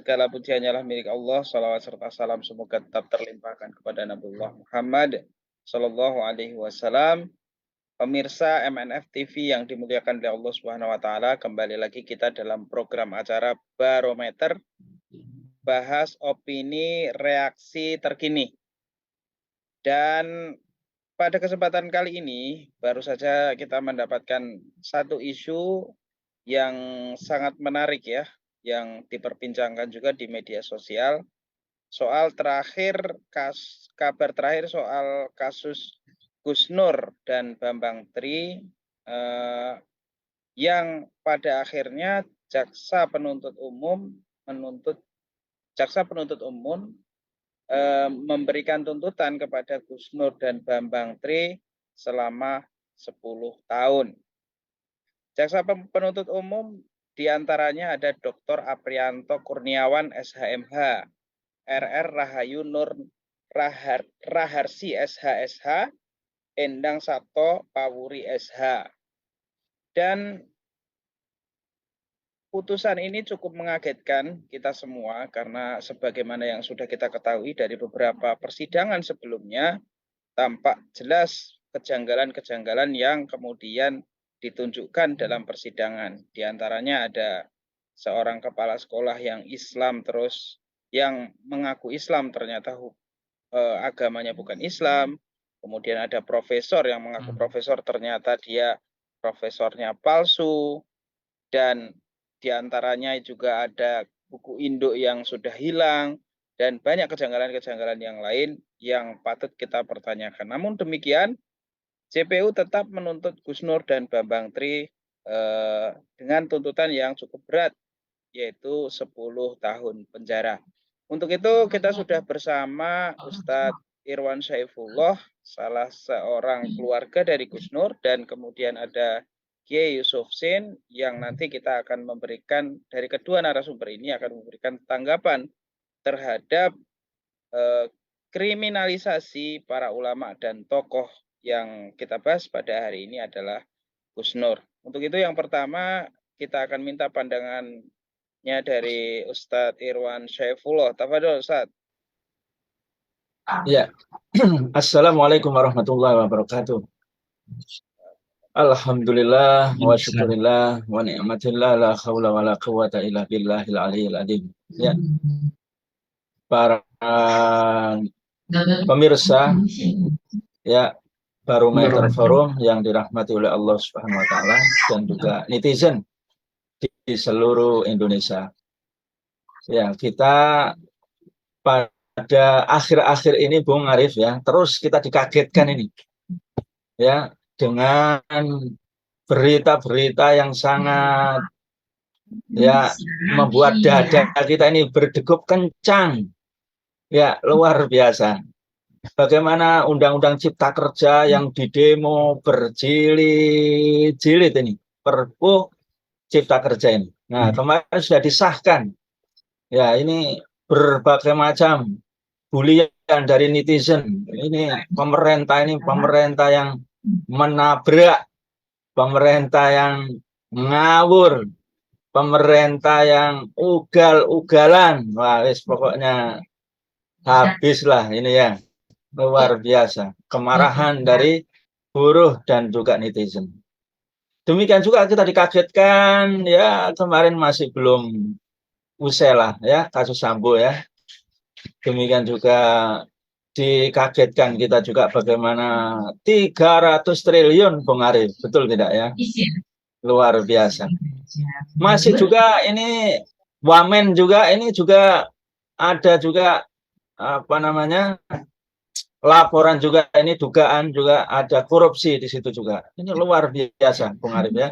segala puji hanyalah milik Allah. Salawat serta salam semoga tetap terlimpahkan kepada Nabiullah Muhammad Sallallahu Alaihi Wasallam. Pemirsa MNF TV yang dimuliakan oleh Allah Subhanahu Wa Taala, kembali lagi kita dalam program acara Barometer, bahas opini reaksi terkini. Dan pada kesempatan kali ini baru saja kita mendapatkan satu isu yang sangat menarik ya, yang diperbincangkan juga di media sosial. Soal terakhir, kabar terakhir soal kasus Gus Nur dan Bambang Tri yang pada akhirnya jaksa penuntut umum memberikan tuntutan kepada Gus Nur dan Bambang Tri selama 10 tahun. Jaksa penuntut umum diantaranya ada Dr. Aprianto Kurniawan SHMH, RR Rahayu Nur Raharsi SHSH, Endang Sabto Pawuri SH. Dan putusan ini cukup mengagetkan kita semua karena sebagaimana yang sudah kita ketahui dari beberapa persidangan sebelumnya, tampak jelas kejanggalan-kejanggalan yang kemudian ditunjukkan dalam persidangan. Di antaranya ada seorang kepala sekolah yang Islam terus yang mengaku Islam ternyata agamanya bukan Islam. Kemudian ada profesor yang mengaku profesor ternyata dia profesornya palsu. Dan diantaranya juga ada buku induk yang sudah hilang. Dan banyak kejanggalan-kejanggalan yang lain yang patut kita pertanyakan. Namun demikian, JPU tetap menuntut Gus Nur dan Bambang Tri dengan tuntutan yang cukup berat, yaitu 10 tahun penjara. Untuk itu kita sudah bersama Ustadz Irwan Saifullah, salah seorang keluarga dari Gus Nur, dan kemudian ada Kiai Yusuf Sin yang nanti kita akan memberikan, dari kedua narasumber ini akan memberikan tanggapan terhadap kriminalisasi para ulama dan tokoh yang kita bahas pada hari ini adalah Gus Nur. Untuk itu yang pertama kita akan minta pandangannya dari Ustadz Irwan Saifullah. Tafadhol Ustadz. Ya. Assalamualaikum warahmatullahi wabarakatuh. Alhamdulillah wa syukurillah wa ni'matillah la haula wa la quwata illa billahil aliyil azim. Ya. Para pemirsa ya Barometer Forum yang dirahmati oleh Allah Subhanahu wa taala dan juga netizen di seluruh Indonesia. Ya, kita pada akhir-akhir ini Bung Arif ya, terus kita dikagetkan ini. Ya, dengan berita-berita yang sangat ya membuat dada kita ini berdegup kencang. Ya, luar biasa. Bagaimana Undang-Undang Cipta Kerja yang didemo berjilid-jilid ini, Perpu Cipta Kerja ini. Nah, kemarin sudah disahkan. Ya, ini berbagai macam bulian dari netizen. Ini pemerintah yang menabrak, pemerintah yang ngawur, pemerintah yang ugal-ugalan. Wah, pokoknya habislah ini ya. Luar biasa. Kemarahan dari buruh dan juga netizen. Demikian juga kita dikagetkan ya, kemarin masih belum usai lah ya kasus Sambo ya. Demikian juga dikagetkan kita juga bagaimana 300 triliun Bung Arif, betul tidak ya? Luar biasa. Masih juga ini Wamen juga, ini juga ada juga apa namanya laporan juga, ini dugaan juga ada korupsi di situ juga. Ini luar biasa Bung Arif ya.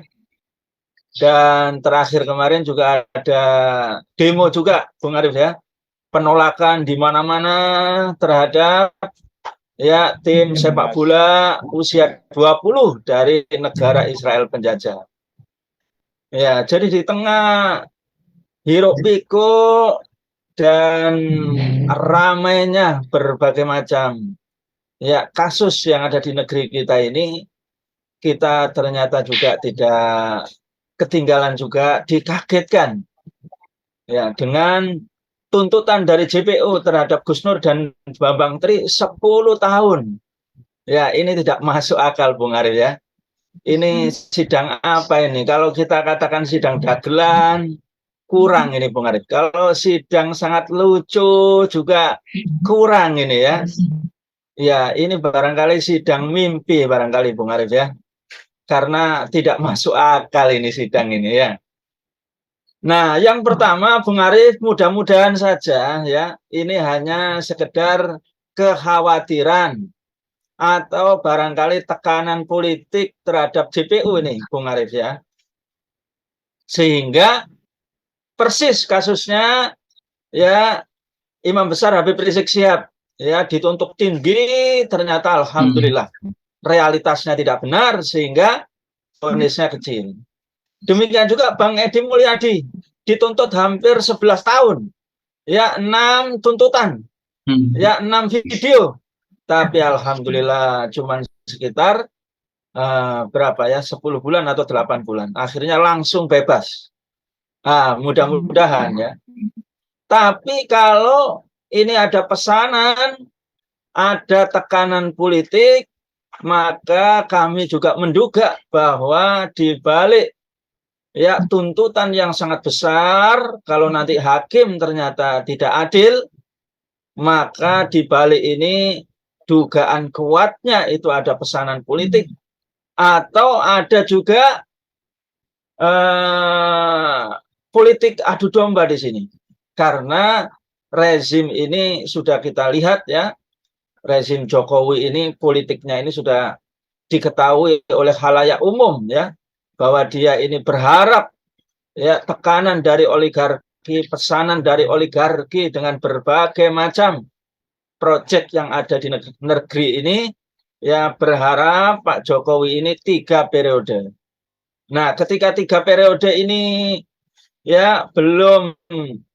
Dan terakhir kemarin juga ada demo juga Bung Arif ya. Penolakan di mana-mana terhadap ya tim sepak bola usia 20 dari negara Israel penjajah. Ya, jadi di tengah hiruk pikuk dan ramainya berbagai macam ya kasus yang ada di negeri kita ini, kita ternyata juga tidak ketinggalan juga dikagetkan ya dengan tuntutan dari JPO terhadap Gus Nur dan Bambang Tri 10 tahun. Ya, ini tidak masuk akal, Bung Arif ya. Ini sidang apa ini? Kalau kita katakan sidang dagelan, kurang ini Bung Arif. Kalau sidang sangat lucu juga kurang ini ya. Ya, ini barangkali sidang mimpi barangkali Bung Arif ya. Karena tidak masuk akal ini sidang ini ya. Nah, yang pertama Bung Arif, mudah-mudahan saja ya, ini hanya sekedar kekhawatiran atau barangkali tekanan politik terhadap JPU ini Bung Arif ya. Sehingga persis kasusnya ya Imam Besar Habib Rizik Syihab ya dituntut tinggi, ternyata alhamdulillah realitasnya tidak benar sehingga vonisnya kecil. Demikian juga Bang Edi Mulyadi dituntut hampir 11 tahun. Ya, 6 tuntutan. Ya, 6 video. Tapi alhamdulillah cuma sekitar berapa ya? 10 bulan atau 8 bulan. Akhirnya langsung bebas. Mudah-mudahan ya. Tapi kalau ini ada pesanan, ada tekanan politik, maka kami juga menduga bahwa di balik ya tuntutan yang sangat besar, kalau nanti hakim ternyata tidak adil, maka di balik ini dugaan kuatnya itu ada pesanan politik atau ada juga politik adu domba di sini. Karena rezim ini sudah kita lihat ya, rezim Jokowi ini politiknya ini sudah diketahui oleh khalayak umum ya, bahwa dia ini berharap ya tekanan dari oligarki, pesanan dari oligarki dengan berbagai macam proyek yang ada di negeri ini ya, berharap Pak Jokowi ini 3 periode. Nah, ketika 3 periode ini ya belum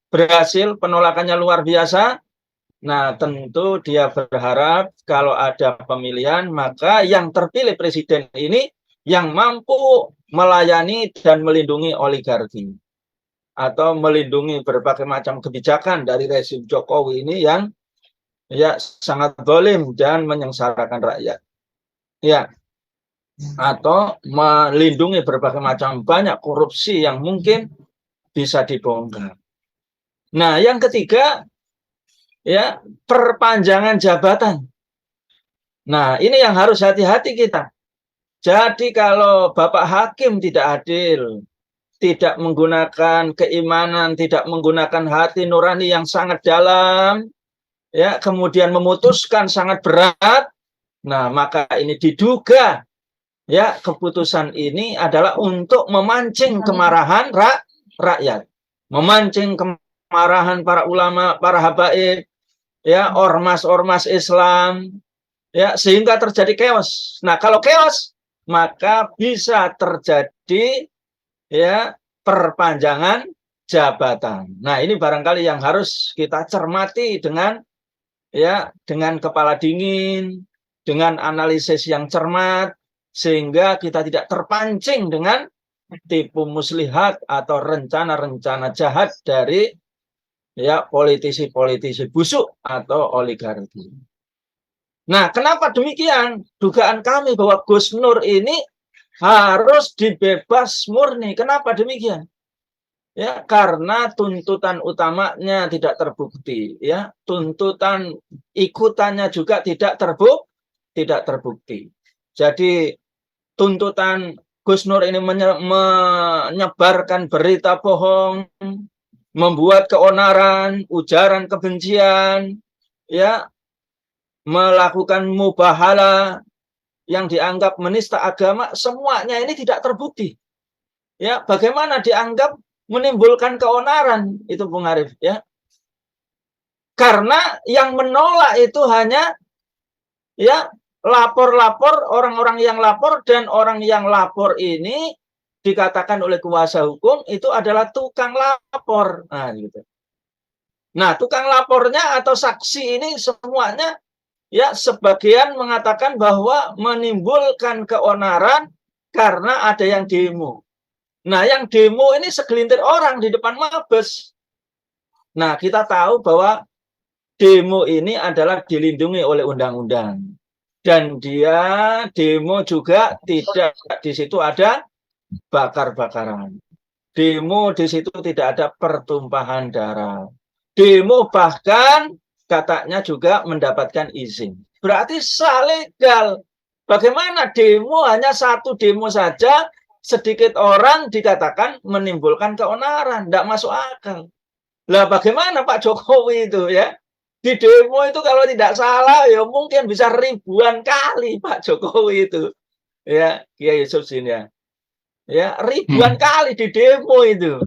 berhasil, penolakannya luar biasa. Nah, tentu dia berharap kalau ada pemilihan, maka yang terpilih presiden ini yang mampu melayani dan melindungi oligarki. Atau melindungi berbagai macam kebijakan dari rezim Jokowi ini yang ya sangat zalim dan menyengsarakan rakyat. Ya, atau melindungi berbagai macam banyak korupsi yang mungkin bisa dibongkar. Nah, yang ketiga, ya, perpanjangan jabatan. Nah, ini yang harus hati-hati kita. Jadi kalau Bapak Hakim tidak adil, tidak menggunakan keimanan, tidak menggunakan hati nurani yang sangat dalam, ya, kemudian memutuskan sangat berat, nah maka ini diduga, ya, keputusan ini adalah untuk memancing kemarahan rakyat, memancing kemarahan para ulama, para habaib, ya, ormas-ormas Islam, ya, sehingga terjadi chaos. Nah, kalau chaos, maka bisa terjadi ya perpanjangan jabatan. Nah, ini barangkali yang harus kita cermati dengan ya dengan kepala dingin, dengan analisis yang cermat, sehingga kita tidak terpancing dengan tipu muslihat atau rencana-rencana jahat dari ya politisi-politisi busuk atau oligarki. Nah, kenapa demikian? Dugaan kami bahwa Gus Nur ini harus dibebas murni. Kenapa demikian? Ya, karena tuntutan utamanya tidak terbukti, ya. Tuntutan ikutannya juga tidak terbukti. Jadi tuntutan Gus Nur ini menyebarkan berita bohong, membuat keonaran, ujaran kebencian, ya, melakukan mubahala yang dianggap menista agama, semuanya ini tidak terbukti. Ya, bagaimana dianggap menimbulkan keonaran itu Bung Arif ya? Karena yang menolak itu hanya ya lapor-lapor, orang-orang yang lapor, dan orang yang lapor ini dikatakan oleh kuasa hukum itu adalah tukang lapor. Nah, gitu. Nah, tukang lapornya atau saksi ini semuanya ya sebagian mengatakan bahwa menimbulkan keonaran karena ada yang demo. Nah, yang demo ini segelintir orang di depan Mabes. Nah, kita tahu bahwa demo ini adalah dilindungi oleh undang-undang. Dan dia demo juga tidak di situ ada bakar-bakaran. Demo di situ tidak ada pertumpahan darah. Demo bahkan katanya juga mendapatkan izin. Berarti sah legal. Bagaimana demo hanya satu demo saja, sedikit orang dikatakan menimbulkan keonaran, tidak masuk akal. Lah bagaimana Pak Jokowi itu ya? Di demo itu kalau tidak salah ya mungkin bisa ribuan kali Pak Jokowi itu. Ya, Kiai Yusuf Sini ya. Ya, ribuan kali di demo itu.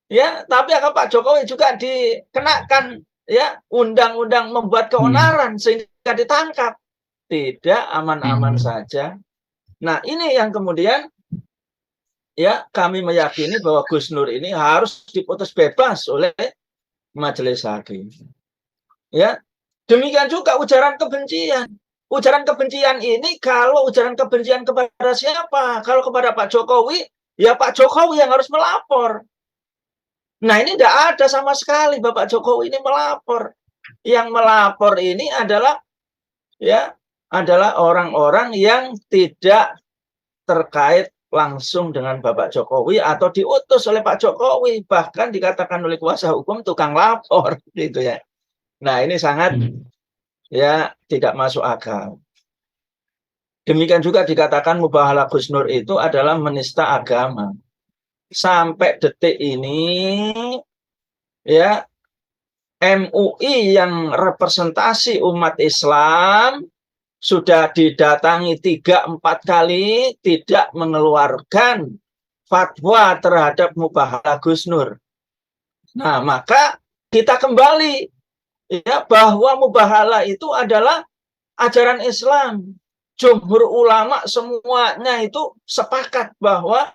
Ya, tapi akan Pak Jokowi juga dikenakan ya undang-undang membuat keonaran sehingga ditangkap. Tidak, aman-aman saja. Nah, ini yang kemudian ya kami meyakini bahwa Gus Nur ini harus diputus bebas oleh majelis hakim. Ya, demikian juga ujaran kebencian. Ujaran kebencian ini kalau ujaran kebencian kepada siapa? Kalau kepada Pak Jokowi, ya Pak Jokowi yang harus melapor. Nah, ini tidak ada sama sekali Bapak Jokowi ini melapor. Yang melapor ini adalah ya adalah orang-orang yang tidak terkait langsung dengan Bapak Jokowi atau diutus oleh Pak Jokowi, bahkan dikatakan oleh kuasa hukum tukang lapor gitu ya. Nah, ini sangat ya tidak masuk akal. Demikian juga dikatakan mubahalah Gus Nur itu adalah menista agama. Sampai detik ini ya MUI yang representasi umat Islam sudah didatangi 3-4 kali tidak mengeluarkan fatwa terhadap mubahalah Gus Nur. Nah, maka kita kembali ya bahwa mubahalah itu adalah ajaran Islam. Jumhur ulama semuanya itu sepakat bahwa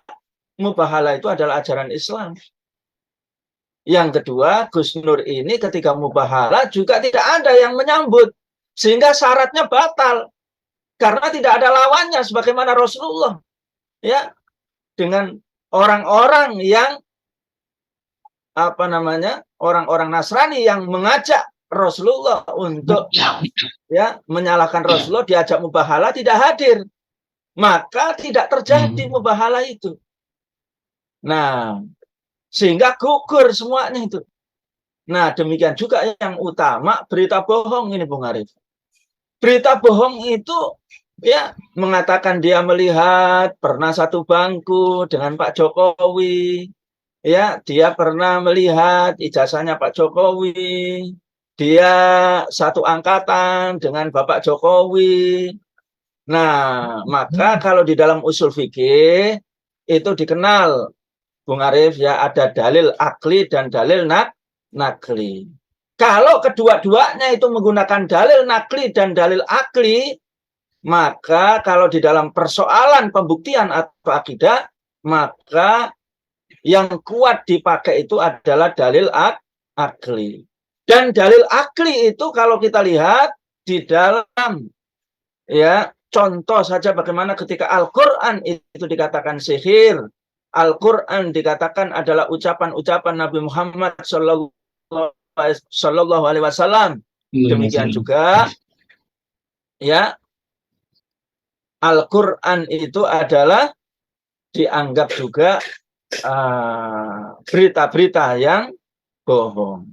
mubahalah itu adalah ajaran Islam. Yang kedua, Gus Nur ini ketika mubahalah juga tidak ada yang menyambut. Sehingga syaratnya batal. Karena tidak ada lawannya sebagaimana Rasulullah. Ya, dengan orang-orang yang orang-orang Nasrani yang mengajak Rasulullah untuk ya menyalahkan Rasulullah, diajak mubahalah tidak hadir, maka tidak terjadi mubahalah itu. Nah, sehingga gugur semuanya itu. Nah, demikian juga yang utama berita bohong ini Bung Arif. Berita bohong itu ya mengatakan dia melihat pernah satu bangku dengan Pak Jokowi. Ya, dia pernah melihat ijazahnya Pak Jokowi. Dia satu angkatan dengan Bapak Jokowi. Nah, maka kalau di dalam usul fikih itu dikenal Bung Arif ya ada dalil akli dan dalil nakli. Kalau kedua-duanya itu menggunakan dalil nakli dan dalil akli, maka kalau di dalam persoalan pembuktian atau akidah, maka yang kuat dipakai itu adalah dalil akli. Dan dalil akli itu kalau kita lihat di dalam ya contoh saja bagaimana ketika Al-Qur'an itu dikatakan sihir, Al-Qur'an dikatakan adalah ucapan-ucapan Nabi Muhammad sallallahu alaihi wasallam. Demikian juga ya Al-Qur'an itu adalah dianggap juga berita-berita yang bohong.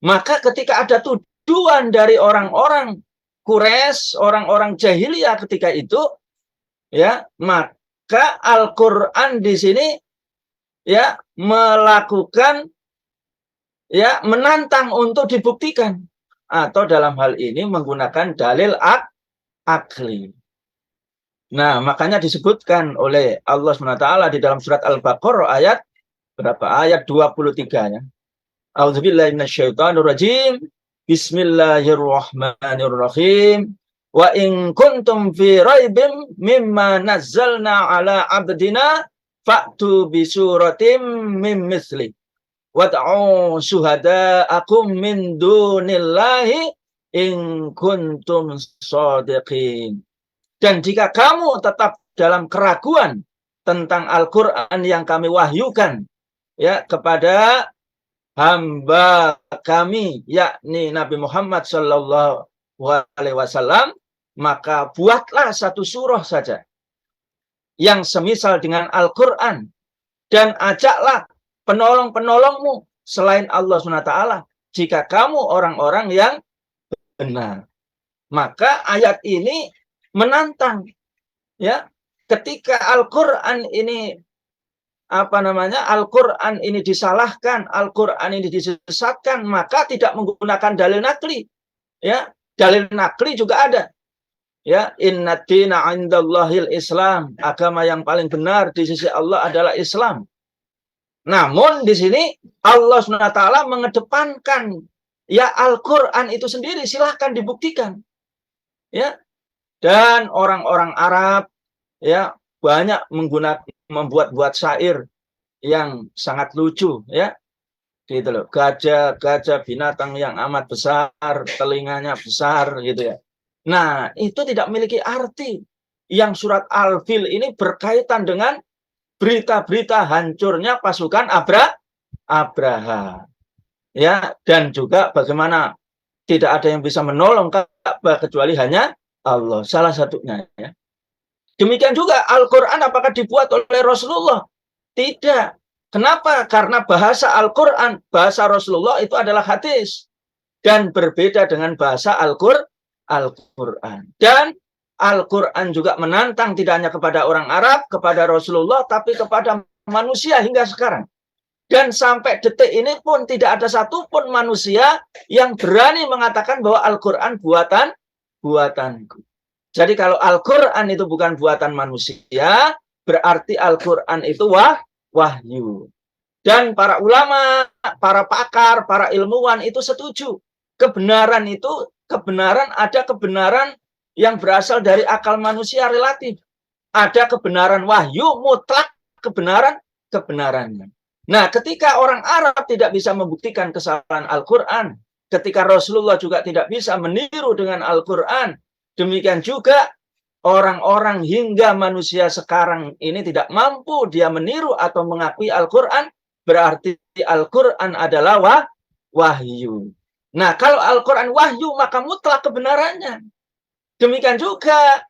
Maka ketika ada tuduhan dari orang-orang Quraisy, orang-orang jahiliyah ketika itu, ya, maka Al-Qur'an di sini ya melakukan ya menantang untuk dibuktikan atau dalam hal ini menggunakan dalil akli. Nah, makanya disebutkan oleh Allah SWT di dalam surat Al-Baqarah ayat berapa? Ayat 23 ya. A'udzubillahi minasyaitonirrajim. Bismillahirrahmanirrahim. Wa in kuntum fi raibim mimma nazzalna ala abdina fa'tu bi suratim min mithli wad'u syuhada'akum min dunillahi in kuntum shadiqin. Dan jika kamu tetap dalam keraguan tentang Al-Qur'an yang kami wahyukan ya kepada hamba kami, yakni Nabi Muhammad Shallallahu Alaihi Wasallam, maka buatlah satu surah saja yang semisal dengan Al-Quran, dan ajaklah penolong-penolongmu selain Allah SWT jika kamu orang-orang yang benar. Maka ayat ini menantang, ya, ketika Al-Quran ini Al-Quran ini disalahkan, Al-Quran ini disesatkan, maka tidak menggunakan dalil nakli, ya. Dalil nakli juga ada, ya. Inna dina 'indallahil Islam, agama yang paling benar di sisi Allah adalah Islam. Namun di sini Allah SWT mengedepankan, ya, Al-Quran itu sendiri, silahkan dibuktikan, ya. Dan orang-orang Arab, ya, banyak membuat syair yang sangat lucu, ya, gitu loh. Gajah binatang yang amat besar, telinganya besar, gitu ya. Nah, itu tidak memiliki arti. Yang surat Al-Fil ini berkaitan dengan berita-berita hancurnya pasukan Abraha, ya, dan juga bagaimana tidak ada yang bisa menolong Ka'bah kecuali hanya Allah, salah satunya, ya. Demikian juga Al-Quran apakah dibuat oleh Rasulullah? Tidak. Kenapa? Karena bahasa Al-Quran, bahasa Rasulullah itu adalah hadis. Dan berbeda dengan bahasa Al-Quran. Dan Al-Quran juga menantang tidak hanya kepada orang Arab, kepada Rasulullah, tapi kepada manusia hingga sekarang. Dan sampai detik ini pun tidak ada satupun manusia yang berani mengatakan bahwa Al-Quran buatanku. Jadi kalau Al-Quran itu bukan buatan manusia, berarti Al-Quran itu wahyu. Dan para ulama, para pakar, para ilmuwan itu setuju. Kebenaran ada kebenaran yang berasal dari akal manusia relatif. Ada kebenaran wahyu, mutlak kebenarannya. Nah, ketika orang Arab tidak bisa membuktikan kesalahan Al-Quran, ketika Rasulullah juga tidak bisa meniru dengan Al-Quran, demikian juga orang-orang hingga manusia sekarang ini tidak mampu dia meniru atau mengakui Al-Quran, berarti Al-Quran adalah wahyu. Nah, kalau Al-Quran wahyu, maka mutlak kebenarannya. Demikian juga,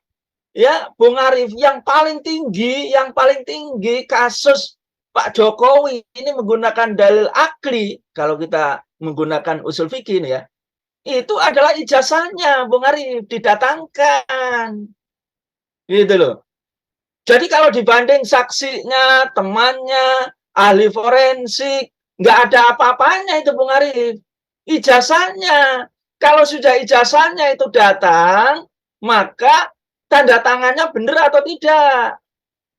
ya, Bung Arif, yang paling tinggi kasus Pak Jokowi ini menggunakan dalil akli, kalau kita menggunakan usul fikih ini, ya, itu adalah ijazahnya, Bung Arif, didatangkan. Gitu loh. Jadi kalau dibanding saksinya, temannya, ahli forensik, nggak ada apa-apanya itu, Bung Arif. Ijazahnya. Kalau sudah ijazahnya itu datang, maka tanda tangannya benar atau tidak.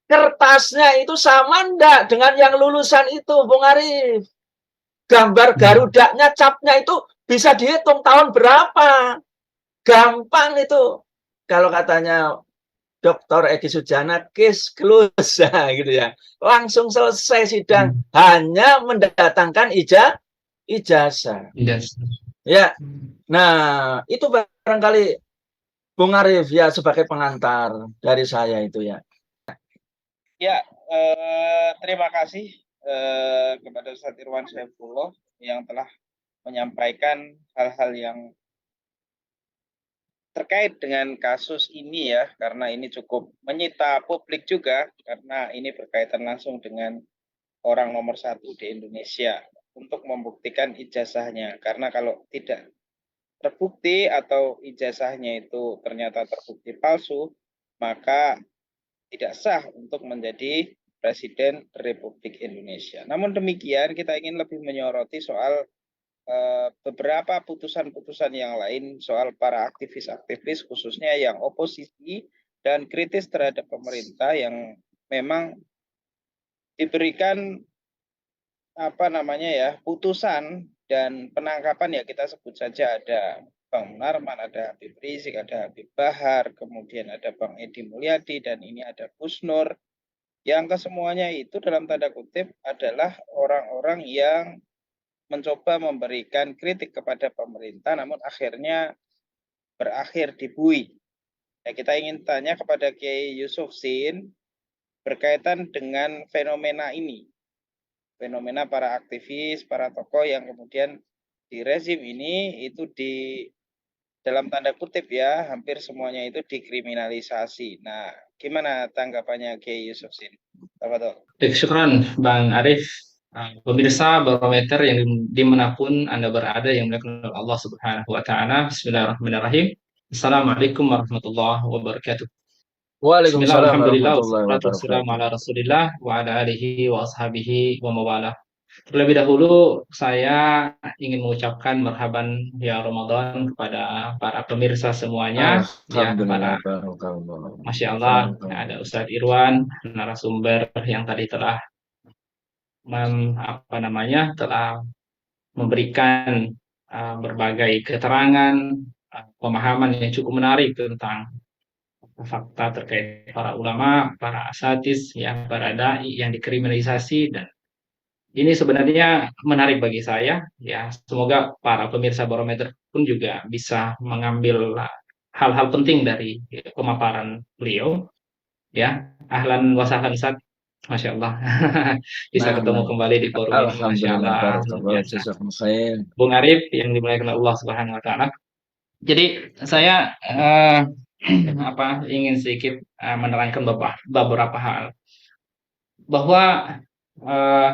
Kertasnya itu sama enggak dengan yang lulusan itu, Bung Arif. Gambar garudanya, capnya itu bisa dihitung tahun berapa. Gampang itu. Kalau katanya Dr. Edi Sujana, case close, gitu ya. Langsung selesai sidang, hanya mendatangkan ijazah. Ya. Nah, itu barangkali Bung Arif, ya, sebagai pengantar dari saya itu, ya. Ya, terima kasih kepada Ustadz Irwan Saifullah yang telah menyampaikan hal-hal yang terkait dengan kasus ini, ya, karena ini cukup menyita publik juga, karena ini berkaitan langsung dengan orang nomor 1 di Indonesia untuk membuktikan ijazahnya. Karena kalau tidak terbukti atau ijazahnya itu ternyata terbukti palsu, maka tidak sah untuk menjadi Presiden Republik Indonesia. Namun demikian, kita ingin lebih menyoroti soal beberapa putusan-putusan yang lain soal para aktivis-aktivis, khususnya yang oposisi dan kritis terhadap pemerintah, yang memang diberikan putusan dan penangkapan, ya, kita sebut saja ada Bang Munarman, ada Habib Rizik, ada Habib Bahar, kemudian ada Bang Edi Mulyadi, dan ini ada Gus Nur, yang kesemuanya itu dalam tanda kutip adalah orang-orang yang mencoba memberikan kritik kepada pemerintah, namun akhirnya berakhir dibui. Ya, kita ingin tanya kepada Kiai Yusuf Sin berkaitan dengan fenomena ini. fenomena para aktivis, para tokoh yang kemudian di rezim ini itu dalam tanda kutip ya, hampir semuanya itu dikriminalisasi. Nah, gimana tanggapannya Kiai Yusuf Sin? Tafadhol. Syukran Bang Arif. Pemirsa Barometer yang dimanapun Anda berada yang dimuliakan oleh Allah Subhanahu wa Ta'ala. Bismillahirrahmanirrahim. Assalamualaikum warahmatullahi wabarakatuh. Bismillah, Waalaikumsalam alhamdulillah, warahmatullahi wassalatu wassalamu wabarakatuh. ala Rasulillah wa ala alihi wa ashabihi wa mawalah. Terlebih dahulu saya ingin mengucapkan marhaban ya Ramadan kepada para pemirsa semuanya, ya Alhamdulillah, para barakallah. Masya Allah, ada Ustadz Irwan, narasumber yang tadi telah telah memberikan berbagai keterangan, pemahaman yang cukup menarik tentang fakta terkait para ulama, para asatidz, ya, para dai yang dikriminalisasi, dan ini sebenarnya menarik bagi saya. Ya, semoga para pemirsa Barometer pun juga bisa mengambil hal-hal penting dari pemaparan beliau. Ya, ahlan wa sahlan Ustaz. Masya Allah, bisa Nah, ketemu kembali di forum ini. Masya alhamdulillah, Allah, luar barakallah, biasa. jazakum khair. Bung Arif yang dimuliakan Allah Subhanahu Wa Taala. Jadi saya ingin sedikit menerangkan beberapa hal bahwa eh,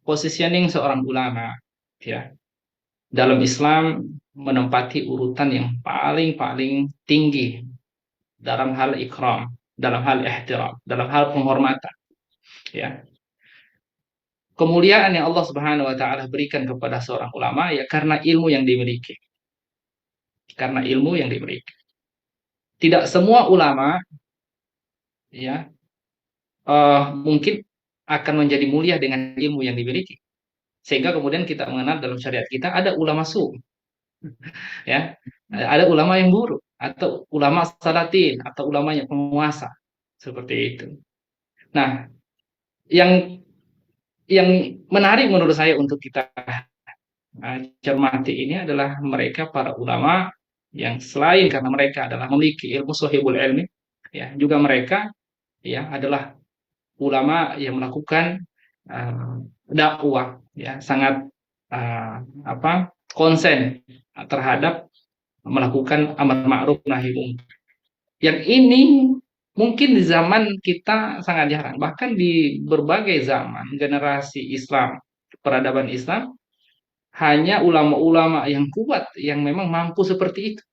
positioning seorang ulama, ya, dalam Islam menempati urutan yang paling tinggi dalam hal ikram, dalam hal ihtiram, dalam hal penghormatan, ya. Kemuliaan yang Allah Subhanahu wa taala berikan kepada seorang ulama ya karena ilmu yang dimiliki. Karena ilmu yang dimiliki. Tidak semua ulama ya mungkin akan menjadi mulia dengan ilmu yang dimiliki. Sehingga kemudian kita mengenal dalam syariat kita ada ulama su, ya. Ada ulama yang buruk atau ulama salatin atau ulama yang penguasa seperti itu. Nah, yang menarik menurut saya untuk kita cermati ini adalah mereka para ulama yang selain karena mereka adalah memiliki ilmu sohibul ilmi, ya, juga mereka ya adalah ulama yang melakukan dakwah, ya, sangat konsen terhadap melakukan amar ma'ruf nahi munkar. Yang ini mungkin di zaman kita sangat jarang, bahkan di berbagai zaman generasi Islam, peradaban Islam, hanya ulama-ulama yang kuat yang memang mampu seperti itu.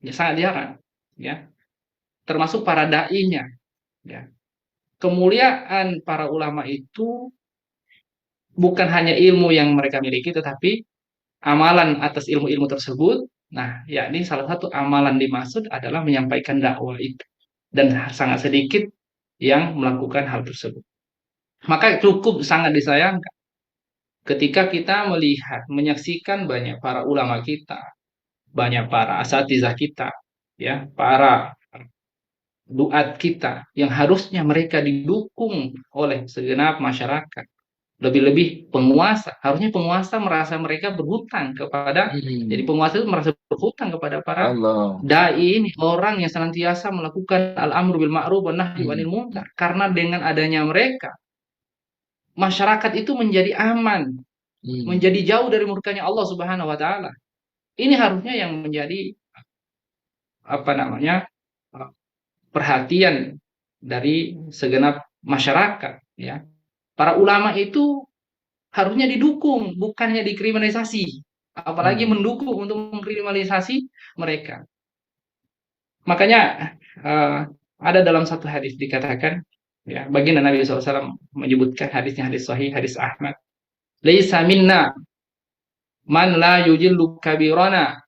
Ya, sangat jarang, ya. Termasuk para dai-nya, ya. Kemuliaan para ulama itu bukan hanya ilmu yang mereka miliki, tetapi amalan atas ilmu-ilmu tersebut. Nah, yakni salah satu amalan dimaksud adalah menyampaikan dakwah itu. Dan sangat sedikit yang melakukan hal tersebut. Maka cukup sangat disayangkan ketika kita melihat, menyaksikan banyak para ulama kita, banyak para asatizah kita, ya, para duat kita yang harusnya mereka didukung oleh segenap masyarakat. Lebih-lebih penguasa, harusnya penguasa merasa mereka berhutang kepada, jadi penguasa itu merasa berhutang kepada para dai ini, orang yang senantiasa melakukan al-amru bil ma'ruf wa nahyi 'anil munkar. Karena dengan adanya mereka, masyarakat itu menjadi aman, menjadi jauh dari murkanya Allah Subhanahu wa taala. Ini harusnya yang menjadi perhatian dari segenap masyarakat, ya. Para ulama itu harusnya didukung, bukannya dikriminalisasi, apalagi mendukung untuk mengkriminalisasi mereka. Makanya ada dalam satu hadis dikatakan, ya, baginda Nabi SAW menyebutkan hadisnya, hadis sahih, hadis Ahmad, laisa minna man la yujillu kabirana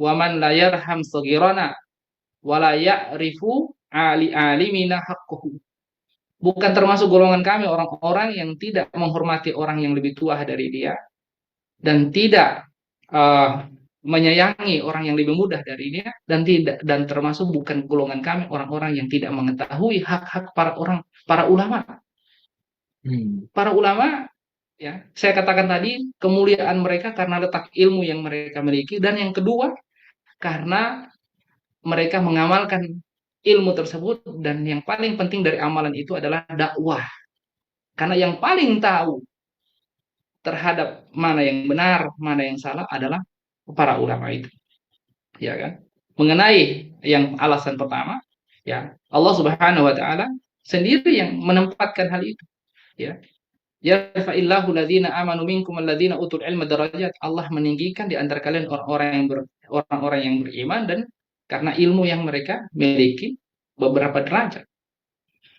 wa man la yarham saghirana wa la ya'rifu alimina haqqahu. Bukan termasuk golongan kami orang-orang yang tidak menghormati orang yang lebih tua dari dia dan tidak menyayangi orang yang lebih muda dari dia, dan termasuk bukan golongan kami orang-orang yang tidak mengetahui hak-hak para ulama. Para ulama, ya, saya katakan tadi kemuliaan mereka karena letak ilmu yang mereka miliki, dan yang kedua karena mereka mengamalkan ilmu tersebut, dan yang paling penting dari amalan itu adalah dakwah. Karena yang paling tahu terhadap mana yang benar, mana yang salah adalah para ulama itu, ya kan? Mengenai yang alasan pertama, ya Allah Subhanahu wa taala sendiri yang menempatkan hal itu, ya. Yarfa'illahu ladzina amanu minkum alladzina utul ilma darajat. Allah meninggikan di antara kalian orang-orang yang beriman dan karena ilmu yang mereka miliki beberapa derajat.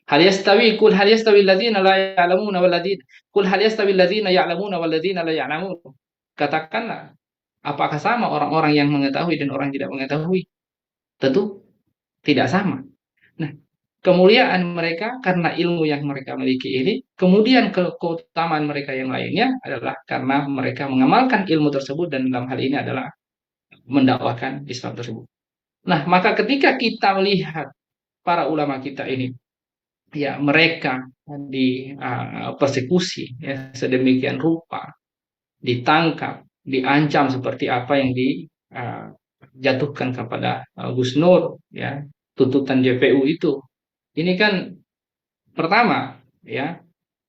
Hal yastawi alladzina la ya'lamuna wal ladzina qul hal yastawi alladzina ya'lamuna wal ladzina la ya'lamun. Katakanlah, apakah sama orang-orang yang mengetahui dan orang yang tidak mengetahui? Tentu tidak sama. Nah, kemuliaan mereka karena ilmu yang mereka miliki ini, kemudian keutamaan mereka yang lainnya adalah karena mereka mengamalkan ilmu tersebut dan dalam hal ini adalah mendakwakan Islam tersebut. Nah, maka ketika kita melihat para ulama kita ini, ya mereka persekusi ya, sedemikian rupa, ditangkap, diancam seperti apa yang dijatuhkan kepada Gus Nur, ya tuntutan JPU itu. Ini kan pertama, ya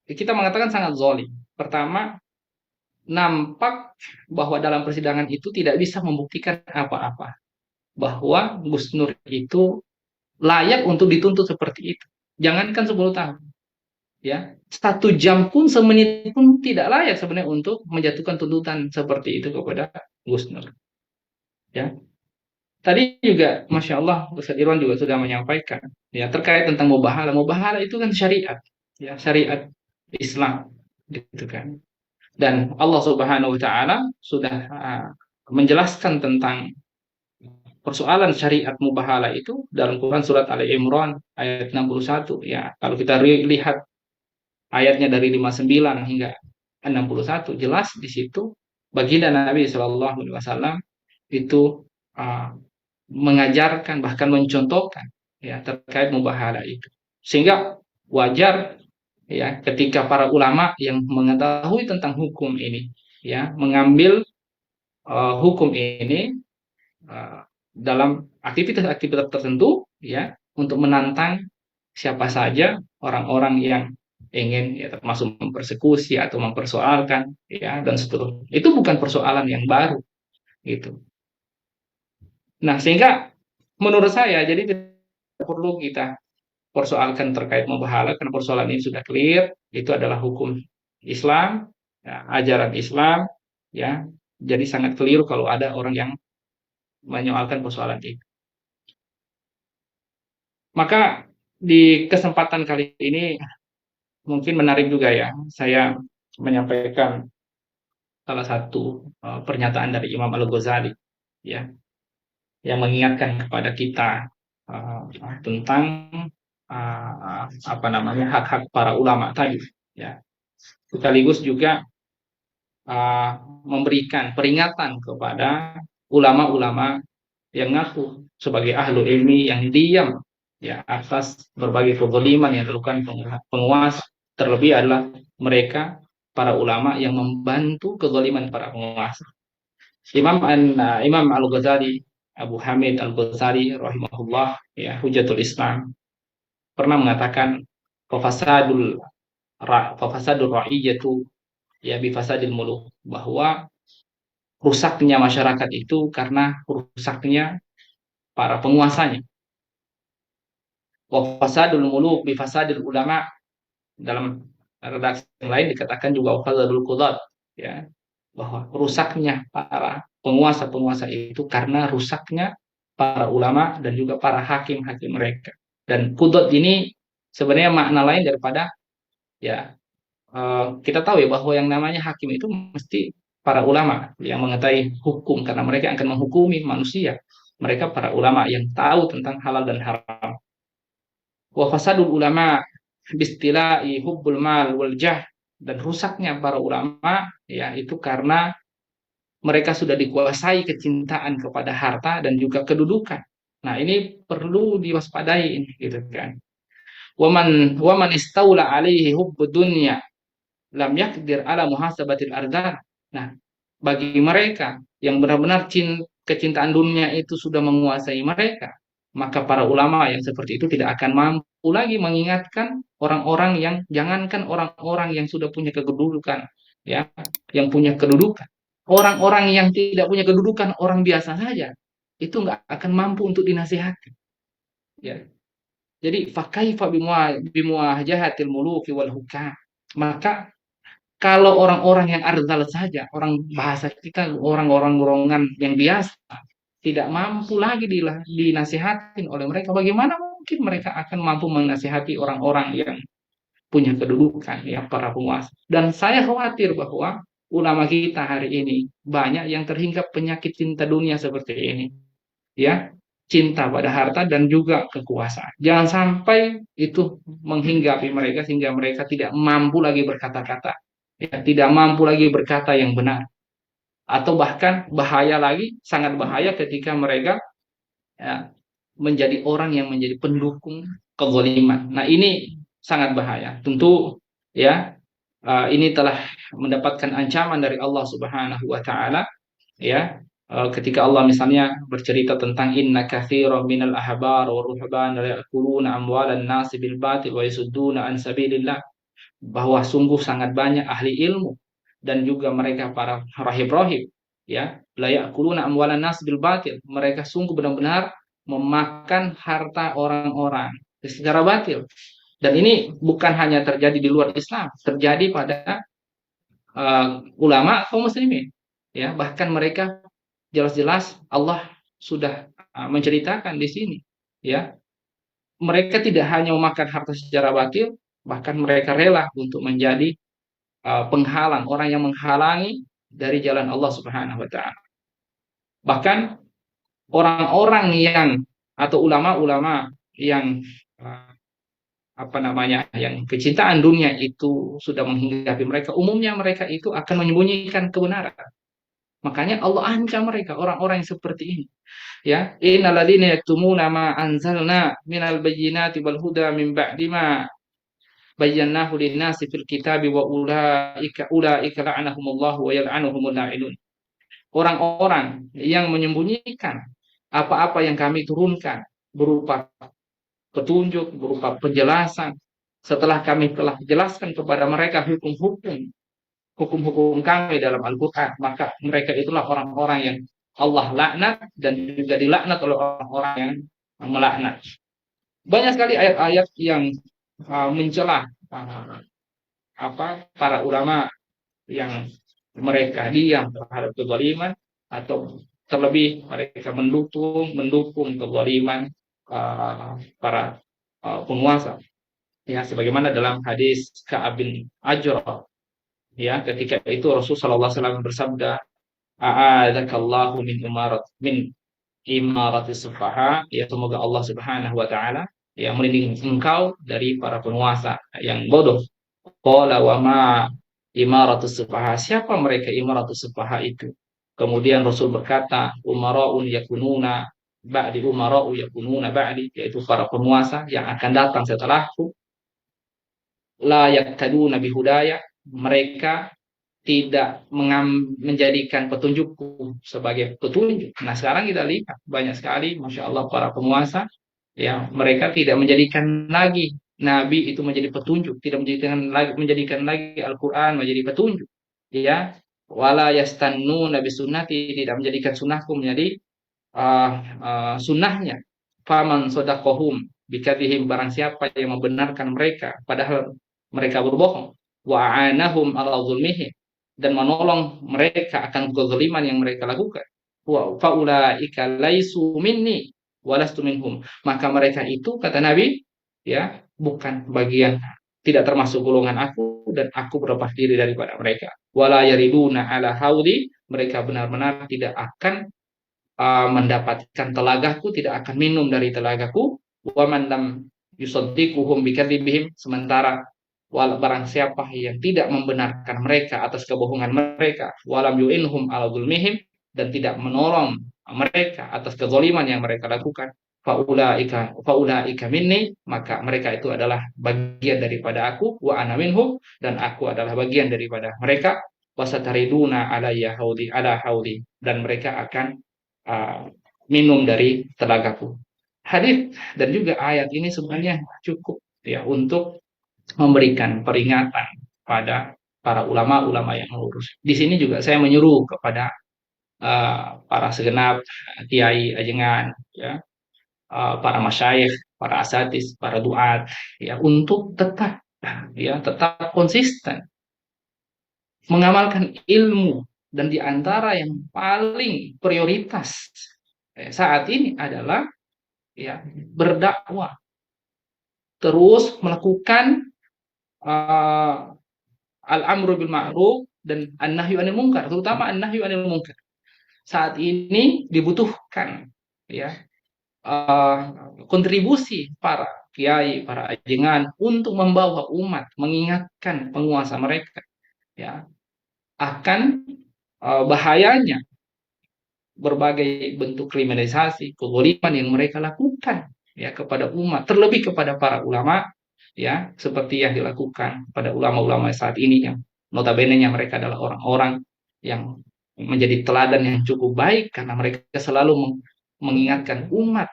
kita mengatakan sangat zalim. Pertama, nampak bahwa dalam persidangan itu tidak bisa membuktikan apa-apa, bahwa Gus Nur itu layak untuk dituntut seperti itu. Jangankan 10 tahun, ya 1 jam pun, semenit pun tidak layak sebenarnya untuk menjatuhkan tuntutan seperti itu kepada Gus Nur. Ya, tadi juga, masya Allah, Ustaz Irwan juga sudah menyampaikan, ya terkait tentang mubahalah. Mubahalah itu kan syariat, ya syariat Islam, gitu kan. Dan Allah Subhanahu Wa Taala sudah menjelaskan tentang persoalan syariat mubahalah itu dalam Quran surat Ali Imran ayat 61. Ya, kalau kita lihat ayatnya dari 59 hingga 61, jelas di situ baginda Nabi Shallallahu Alaihi Wasallam itu mengajarkan, bahkan mencontohkan, ya terkait mubahalah itu, sehingga wajar ya ketika para ulama yang mengetahui tentang hukum ini, ya mengambil hukum ini dalam aktivitas-aktivitas tertentu, ya untuk menantang siapa saja orang-orang yang ingin, ya termasuk mempersekusi atau mempersoalkan, ya dan seterusnya. Itu bukan persoalan yang baru, gitu. Nah, sehingga menurut saya jadi tidak perlu kita persoalkan terkait mubahalah karena persoalan ini sudah clear, itu adalah hukum Islam, ya, ajaran Islam, ya. Jadi sangat keliru kalau ada orang yang menyoalkan persoalan itu. Maka di kesempatan kali ini mungkin menarik juga ya saya menyampaikan salah satu pernyataan dari Imam Al-Ghazali, ya yang mengingatkan kepada kita tentang apa namanya hak-hak para ulama tadi, ya sekaligus juga memberikan peringatan kepada ulama-ulama yang ngaku sebagai ahlu ilmi yang diam, ya atas berbagai kezaliman yang dilakukan penguasa, terlebih adalah mereka para ulama yang membantu kezaliman para penguasa. Imam Al-Ghazali, Abu Hamid Al-Ghazali rahimahullah, ya Hujatul Islam, pernah mengatakan fasadul ra'iyatu ya bifasadil muluk, bahwa rusaknya masyarakat itu karena rusaknya para penguasanya. Wa fasadul muluk bifasadil ulama, dalam redaksi yang lain dikatakan juga fasadul qudat, ya bahwa rusaknya para penguasa-penguasa itu karena rusaknya para ulama dan juga para hakim-hakim mereka. Dan qudot ini sebenarnya makna lain daripada, ya kita tahu ya bahwa yang namanya hakim itu mesti para ulama yang mengetahui hukum karena mereka akan menghukumi manusia. Mereka para ulama yang tahu tentang halal dan haram. Wa fasadul ulama bistila'i hubbul mal wal jah, dan rusaknya para ulama ya itu karena mereka sudah dikuasai kecintaan kepada harta dan juga kedudukan. Nah, ini perlu diwaspadai ini, gitu kan. Waman istaula alaihi hubbud dunya lam yakdir ala muhasabatil ardar. Nah, bagi mereka yang benar-benar kecintaan dunia itu sudah menguasai mereka, maka para ulama yang seperti itu tidak akan mampu lagi mengingatkan orang-orang yang, jangankan orang-orang yang sudah punya kedudukan, ya, yang punya kedudukan, orang-orang yang tidak punya kedudukan, orang biasa saja itu nggak akan mampu untuk dinasihati, ya. Jadi fakaifa bimuwajahatil muluki wal hukam. Maka kalau orang-orang yang ardal saja, orang bahasa kita, orang-orang golongan yang biasa, tidak mampu lagi dinasihatin oleh mereka, bagaimana mungkin mereka akan mampu menasihati orang-orang yang punya kedudukan, ya, para penguasa. Dan saya khawatir bahwa ulama kita hari ini banyak yang terhinggap penyakit cinta dunia seperti ini, ya, cinta pada harta dan juga kekuasaan. Jangan sampai itu menghinggapi mereka sehingga mereka tidak mampu lagi berkata-kata, ya, tidak mampu lagi berkata yang benar, atau bahkan bahaya lagi, sangat bahaya ketika mereka, ya, menjadi orang yang menjadi pendukung kezaliman. Nah, ini sangat bahaya. Tentu, ya, ini telah mendapatkan ancaman dari Allah Subhanahu wa taala, ya. Ketika Allah misalnya bercerita tentang inna katsiran minal ahbar wa ruhban la ya'kuluna amwalan nasi bil batil wa yasudduna an sabilillah, bahwa sungguh sangat banyak ahli ilmu dan juga mereka para rahib-rahib, ya, la ya'kuluna amwalan nas bil batil, mereka sungguh benar-benar memakan harta orang-orang secara batil. Dan ini bukan hanya terjadi di luar Islam, terjadi pada ulama kaum muslimin, ya, bahkan mereka jelas-jelas Allah sudah menceritakan di sini, ya, mereka tidak hanya memakan harta secara batil, bahkan mereka rela untuk menjadi penghalang, orang yang menghalangi dari jalan Allah Subhanahu wa taala. Bahkan orang-orang yang, atau ulama-ulama yang apa namanya, yang kecintaan dunia itu sudah menghinggapi mereka, umumnya mereka itu akan menyembunyikan kebenaran. Makanya Allah ancam mereka, orang-orang yang seperti ini, ya, innalladzina yaktumuna ma anzalna minal bayyinati wal huda min ba'di ma bayyanahu lin-nasi fil kitabi wa ulaika la'anahumullahu wa yal'anuhumul la'inun. Orang-orang yang menyembunyikan apa-apa yang kami turunkan berupa petunjuk, berupa penjelasan, setelah kami telah jelaskan kepada mereka hukum-hukum kami dalam Al-Qur'an, maka mereka itulah orang-orang yang Allah laknat dan juga dilaknat oleh orang-orang yang melaknat. Banyak sekali ayat-ayat yang mencela para ulama yang mereka diam terhadap kezaliman, atau terlebih mereka mendukung kezaliman para penguasa, ya, sebagaimana dalam hadis Ka'ab bin Ajrah, ya, ketika itu Rasulullah SAW bersabda, a'adzakallahu min imarati sufaha, ya, semoga Allah Subhanahu wa taala, ya, melindungi engkau dari para penguasa yang bodoh. Qala wa ma imaratus sufaha, siapa mereka imaratus sufaha itu? Kemudian Rasul berkata, umara'un yakununa ba'di umara'u yakununa ba'di, yaitu para penguasa yang akan datang setelahku, la yaktaduna bihudaya, mereka tidak menjadikan petunjukku sebagai petunjuk. Nah, sekarang kita lihat banyak sekali, masya Allah, para penguasa, ya, mereka tidak menjadikan lagi Nabi itu menjadi petunjuk, tidak menjadikan lagi Al-Quran menjadi petunjuk, ya, wala yastannu nabi sunnati, tidak menjadikan sunnahku menjadi sunnahnya. Faman sodakohum bikatihim, barang siapa yang membenarkan mereka padahal mereka berbohong, wa anahum ala zulmihim, dan menolong mereka akan kezaliman yang mereka lakukan, wa faulaika laisu minni walastu minhum, maka mereka itu, kata Nabi, ya, bukan bagian, tidak termasuk golongan aku, dan aku berlepas diri daripada mereka. Wala yariduna ala haudi, mereka benar-benar tidak akan mendapatkan telagaku, tidak akan minum dari telagaku. Wa man lam yusaddiquhum bikadzibihim, sementara barang siapa yang tidak membenarkan mereka atas kebohongan mereka, walam yu'inhum ala zulmihim, dan tidak menolong mereka atas kezaliman yang mereka lakukan, faulaika minni, maka mereka itu adalah bagian daripada aku, wa ana minhum, dan aku adalah bagian daripada mereka, wasatariduna alayya haudi ala haudi, dan mereka akan minum dari telagaku. hadis dan juga ayat ini sebenarnya cukup ya untuk memberikan peringatan pada para ulama-ulama yang lurus. Di sini juga saya menyuruh kepada para segenap kiai ajengan, ya, para masyayikh, para asatidz, para duat, ya, untuk tetap konsisten mengamalkan ilmu, dan di antara yang paling prioritas saat ini adalah ya berdakwah, terus melakukan uh, al-amru bil ma'ruf dan an-nahyu anil munkar, terutama an-nahyu anil munkar. Saat ini dibutuhkan ya kontribusi para kiai, para ajengan untuk membawa umat, mengingatkan penguasa mereka ya akan bahayanya berbagai bentuk kriminalisasi, kezaliman yang mereka lakukan ya kepada umat, terlebih kepada para ulama ya, seperti yang dilakukan pada ulama-ulama saat ini yang notabene-nya mereka adalah orang-orang yang menjadi teladan yang cukup baik karena mereka selalu mengingatkan umat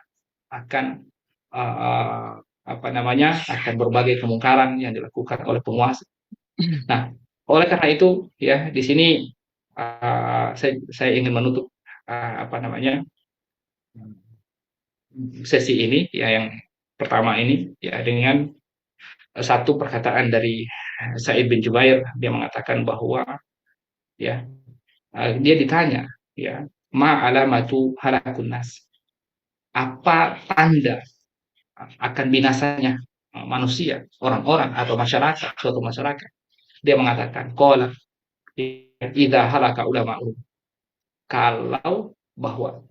akan uh, akan berbagai kemungkaran yang dilakukan oleh penguasa. Nah, oleh karena itu ya di sini saya ingin menutup sesi ini ya yang pertama ini ya dengan satu perkataan dari Sa'id bin Jubair. Dia mengatakan bahwa ya dia ditanya ya ma alamatu halakun nas, apa tanda akan binasanya manusia, orang-orang atau masyarakat, suatu masyarakat. Dia mengatakan qala idza halaka ulama'u, kalau bahwa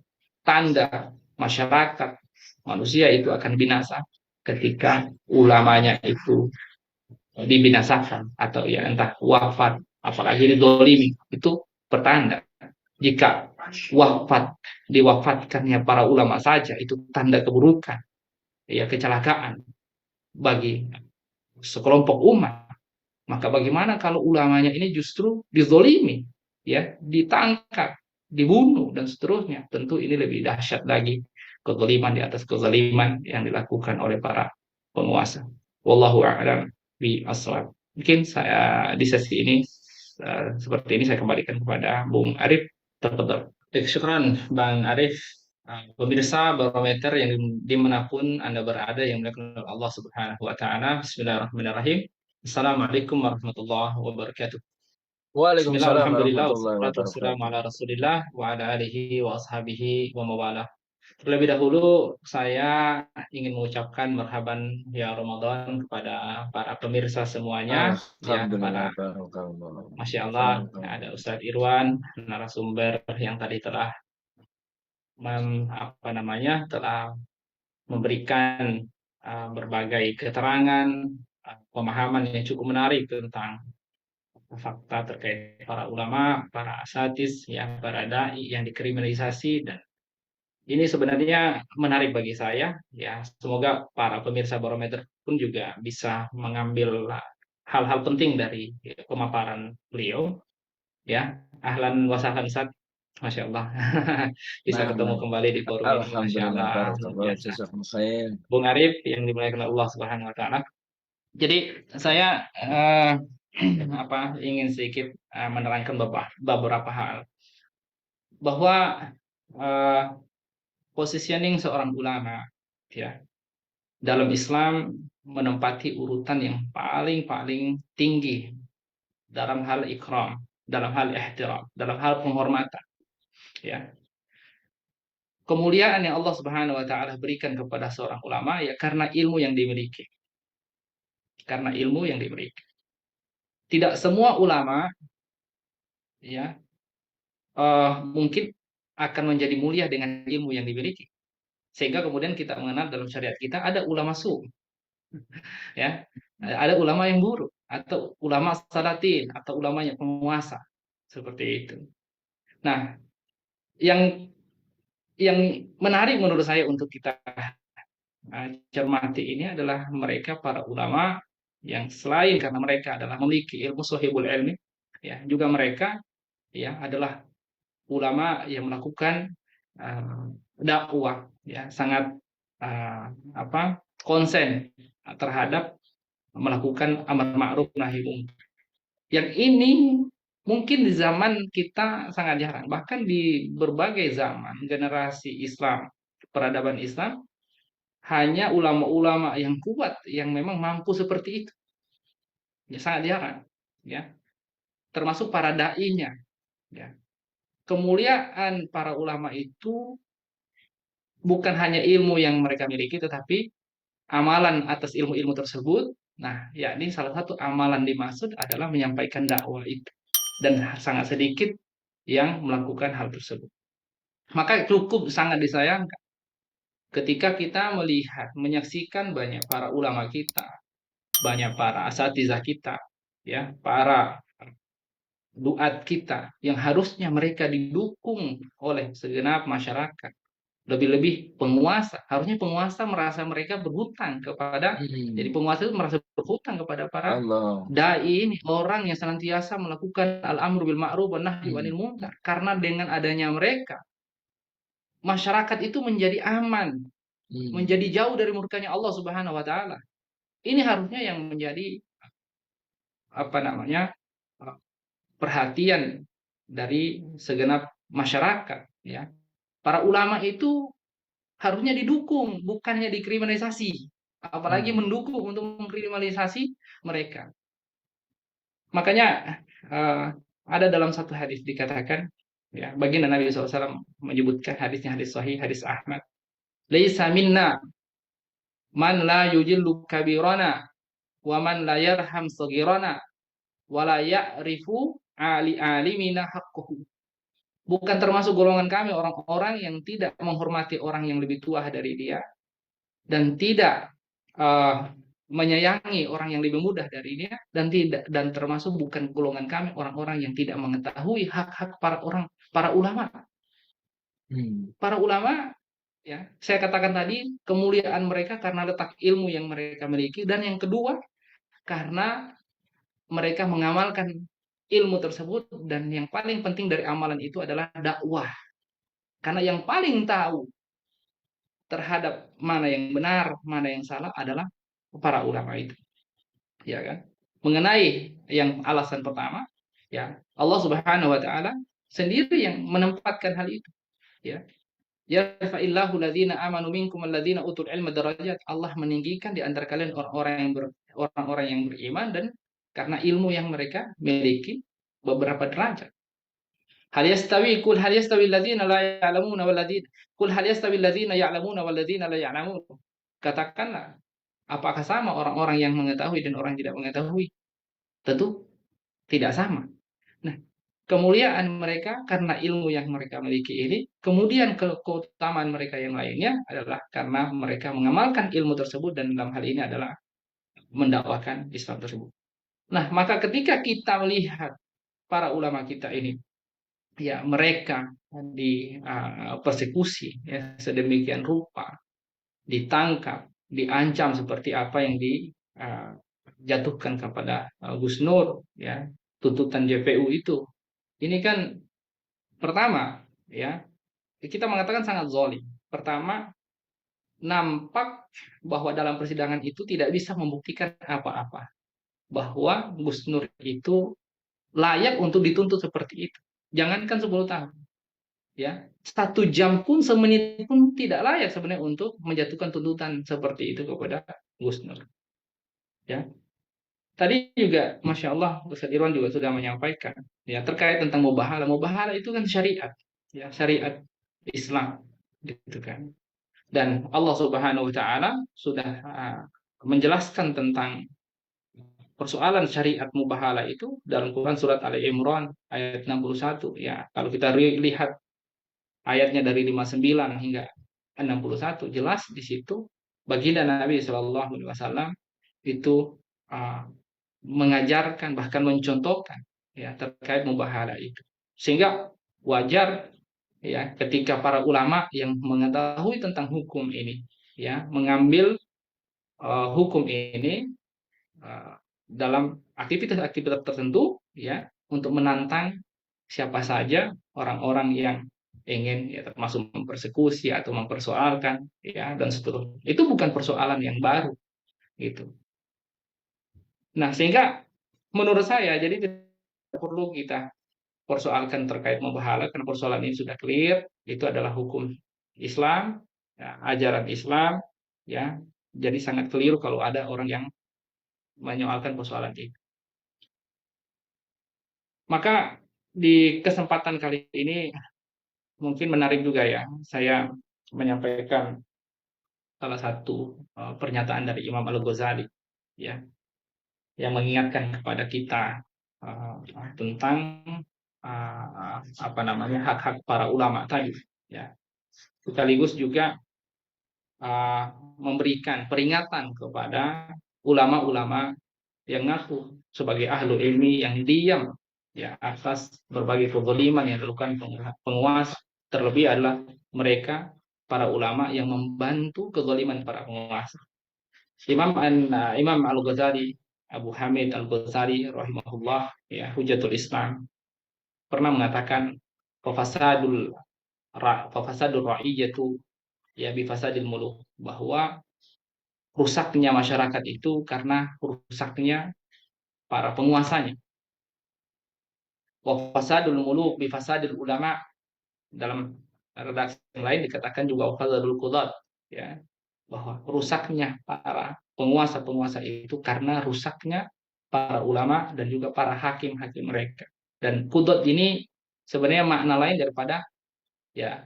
tanda masyarakat manusia itu akan binasa ketika ulamanya itu dibinasakan atau ya entah wafat, apalagi didolimi, itu pertanda. Jika diwafatkannya para ulama saja itu tanda keburukan, ya kecelakaan bagi sekelompok umat. Maka bagaimana kalau ulamanya ini justru dizolimi, ya ditangkap, dibunuh dan seterusnya? Tentu ini lebih dahsyat lagi, kezaliman di atas kezaliman yang dilakukan oleh para penguasa. Wallahu a'lam bishawab. Mungkin saya di sesi ini seperti ini saya kembalikan kepada Bung Arif. Tafadhol. Syukran Bang Arif. Pemirsa Barometer yang dimanapun Anda berada yang dimuliakan Allah Subhanahu wa taala. Bismillahirrahmanirrahim. Assalamualaikum warahmatullahi wabarakatuh. Bismillah, Waalaikumsalam alhamdulillah, warahmatullahi wassalatu wassalamu wabarakatuh. ala rasulillah wa ala alihi wa ashabihi wa mawalah. Terlebih dahulu saya ingin mengucapkan marhaban ya Ramadan kepada para pemirsa semuanya ya, Alhamdulillah, para barakallah. Masya Allah, ada Ustadz Irwan, narasumber yang tadi telah telah memberikan berbagai keterangan, pemahaman yang cukup menarik tentang fakta terkait para ulama, para asatidz, ya, para dai yang dikriminalisasi, dan ini sebenarnya menarik bagi saya. Ya, semoga para pemirsa Barometer pun juga bisa mengambil hal-hal penting dari pemaparan beliau. Ya, ahlan wa sahlan Ustaz. Masya Allah, bisa ketemu kembali di forum ini. Masya Alhamdulillah, Allah, luar barakallah, biasa. jazakum khair. Bung Arif yang dimuliakan Allah Subhanahu Wa Taala. Jadi saya ingin sedikit menerangkan beberapa hal bahwa positioning seorang ulama ya dalam Islam menempati urutan yang paling tinggi dalam hal ikram, dalam hal ihtiram, dalam hal penghormatan ya. Kemuliaan yang Allah Subhanahu wa taala berikan kepada seorang ulama ya karena ilmu yang dimiliki. Karena ilmu yang dimiliki. Tidak semua ulama ya mungkin akan menjadi mulia dengan ilmu yang dimiliki. Sehingga kemudian kita mengenal dalam syariat kita ada ulama su, ya, ada ulama yang buruk, atau ulama salatin, atau ulama yang penguasa, seperti itu. Nah, yang menarik menurut saya untuk kita cermati ini adalah mereka para ulama yang selain karena mereka adalah memiliki ilmu sohibul ilmi, ya, juga mereka ya adalah ulama yang melakukan dakwah ya sangat konsen terhadap melakukan amar ma'ruf nahi munkar. Yang ini mungkin di zaman kita sangat jarang, bahkan di berbagai zaman generasi Islam, peradaban Islam, hanya ulama-ulama yang kuat yang memang mampu seperti itu. Ya, sangat jarang, ya. Termasuk para dai-nya, ya. Kemuliaan para ulama itu bukan hanya ilmu yang mereka miliki, tetapi amalan atas ilmu-ilmu tersebut. Nah, yakni salah satu amalan dimaksud adalah menyampaikan dakwah itu. Dan sangat sedikit yang melakukan hal tersebut. Maka cukup sangat disayangkan ketika kita melihat, menyaksikan banyak para ulama kita, banyak para asatizah kita, ya, para duat kita yang harusnya mereka didukung oleh segenap masyarakat, lebih-lebih penguasa. Harusnya penguasa merasa mereka berhutang kepada, jadi penguasa itu merasa berhutang kepada para Allah. dai ini, orang yang senantiasa melakukan al-amru bil ma'ruf wa nahyi 'anil munkar. Karena dengan adanya mereka, masyarakat itu menjadi aman, menjadi jauh dari murkanya Allah Subhanahu wa taala. Ini harusnya yang menjadi perhatian dari segenap masyarakat, ya. Para ulama itu harusnya didukung, bukannya dikriminalisasi, apalagi mendukung untuk mengkriminalisasi mereka. Makanya ada dalam satu hadis dikatakan, ya, baginda Nabi SAW menyebutkan hadisnya, hadis sahih, hadis Ahmad, laisa minna man la yujillu kabirana wa man la yarham saghirana wa la ya'rifu alimina haqquhu. Bukan termasuk golongan kami orang-orang yang tidak menghormati orang yang lebih tua dari dia dan tidak menyayangi orang yang lebih mudah dari dia, dan termasuk bukan golongan kami orang-orang yang tidak mengetahui hak-hak para ulama. Para ulama, ya, saya katakan tadi, kemuliaan mereka karena letak ilmu yang mereka miliki, dan yang kedua karena mereka mengamalkan ilmu tersebut, dan yang paling penting dari amalan itu adalah dakwah. Karena yang paling tahu terhadap mana yang benar, mana yang salah adalah para ulama itu. Ya kan? Mengenai yang alasan pertama, ya, Allah Subhanahu wa taala sendiri yang menempatkan hal itu, ya. Yarfa'illahu ladzina amanu minkum alladzina utul ilma darajat. Allah meninggikan di antara kalian orang-orang yang beriman, dan karena ilmu yang mereka miliki beberapa derajat. Hal yastawi alladzina la ya'lamuna wal ladzina hal yastawi alladzina ya'lamuna wal ladzina la ya'lamun. Katakanlah, apakah sama orang-orang yang mengetahui dan orang yang tidak mengetahui? Tentu tidak sama. Nah, kemuliaan mereka karena ilmu yang mereka miliki ini, kemudian keutamaan mereka yang lainnya adalah karena mereka mengamalkan ilmu tersebut, dan dalam hal ini adalah mendakwakan Islam tersebut. Nah, maka ketika kita melihat para ulama kita ini, ya, mereka persekusi, ya, sedemikian rupa, ditangkap, diancam seperti apa yang dijatuhkan kepada Gus Nur, ya, tuntutan JPU itu. Ini kan pertama, ya, kita mengatakan sangat zalim. Pertama, nampak bahwa dalam persidangan itu tidak bisa membuktikan apa-apa, bahwa Gus Nur itu layak untuk dituntut seperti itu. Jangankan 10 tahun, ya, 1 jam pun, semenit pun tidak layak sebenarnya untuk menjatuhkan tuntutan seperti itu kepada Gus Nur. Ya, tadi juga, masya Allah, Ustaz Irwan juga sudah menyampaikan, ya, terkait tentang mubahalah. Mubahalah itu kan syariat, ya, syariat Islam, gitu kan. Dan Allah Subhanahu Wa Taala sudah menjelaskan tentang persoalan syariat mubahalah itu dalam Quran surat Ali Imran ayat 61. Ya, kalau kita lihat ayatnya dari 59 hingga 61, jelas di situ baginda Nabi Shallallahu Alaihi Wasallam itu mengajarkan, bahkan mencontohkan, ya, terkait mubahalah itu, sehingga wajar, ya, ketika para ulama yang mengetahui tentang hukum ini, ya, mengambil hukum ini dalam aktivitas-aktivitas tertentu, ya, untuk menantang siapa saja orang-orang yang ingin ya termasuk mempersekusi atau mempersoalkan ya dan seterusnya. Itu bukan persoalan yang baru gitu. Nah, sehingga menurut saya jadi tidak perlu kita persoalkan terkait membahala karena persoalan ini sudah clear, itu adalah hukum Islam, ya, ajaran Islam, ya. Jadi sangat keliru kalau ada orang yang menyoalkan persoalan itu. Maka di kesempatan kali ini mungkin menarik juga ya, saya menyampaikan salah satu pernyataan dari Imam Al-Ghazali, ya, yang mengingatkan kepada kita tentang apa namanya hak-hak para ulama tadi, ya. Sekaligus juga memberikan peringatan kepada ulama-ulama yang ngaku sebagai ahlu ilmi yang diam ya atas berbagai kezaliman yang dilakukan penguasa, terlebih adalah mereka para ulama yang membantu kezaliman para penguasa. Imam Al-Ghazali, Abu Hamid Al-Ghazali rahimahullah, ya, Hujatul Islam, pernah mengatakan fafasadul ra'iyatu ya bifasadil muluk, bahwa rusaknya masyarakat itu karena rusaknya para penguasanya. Wa fasadul muluk bifasadil ulama, dalam redaksi yang lain dikatakan juga wa fasadul qudat, ya, bahwa rusaknya para penguasa-penguasa itu karena rusaknya para ulama dan juga para hakim-hakim mereka. Dan qudot ini sebenarnya makna lain daripada ya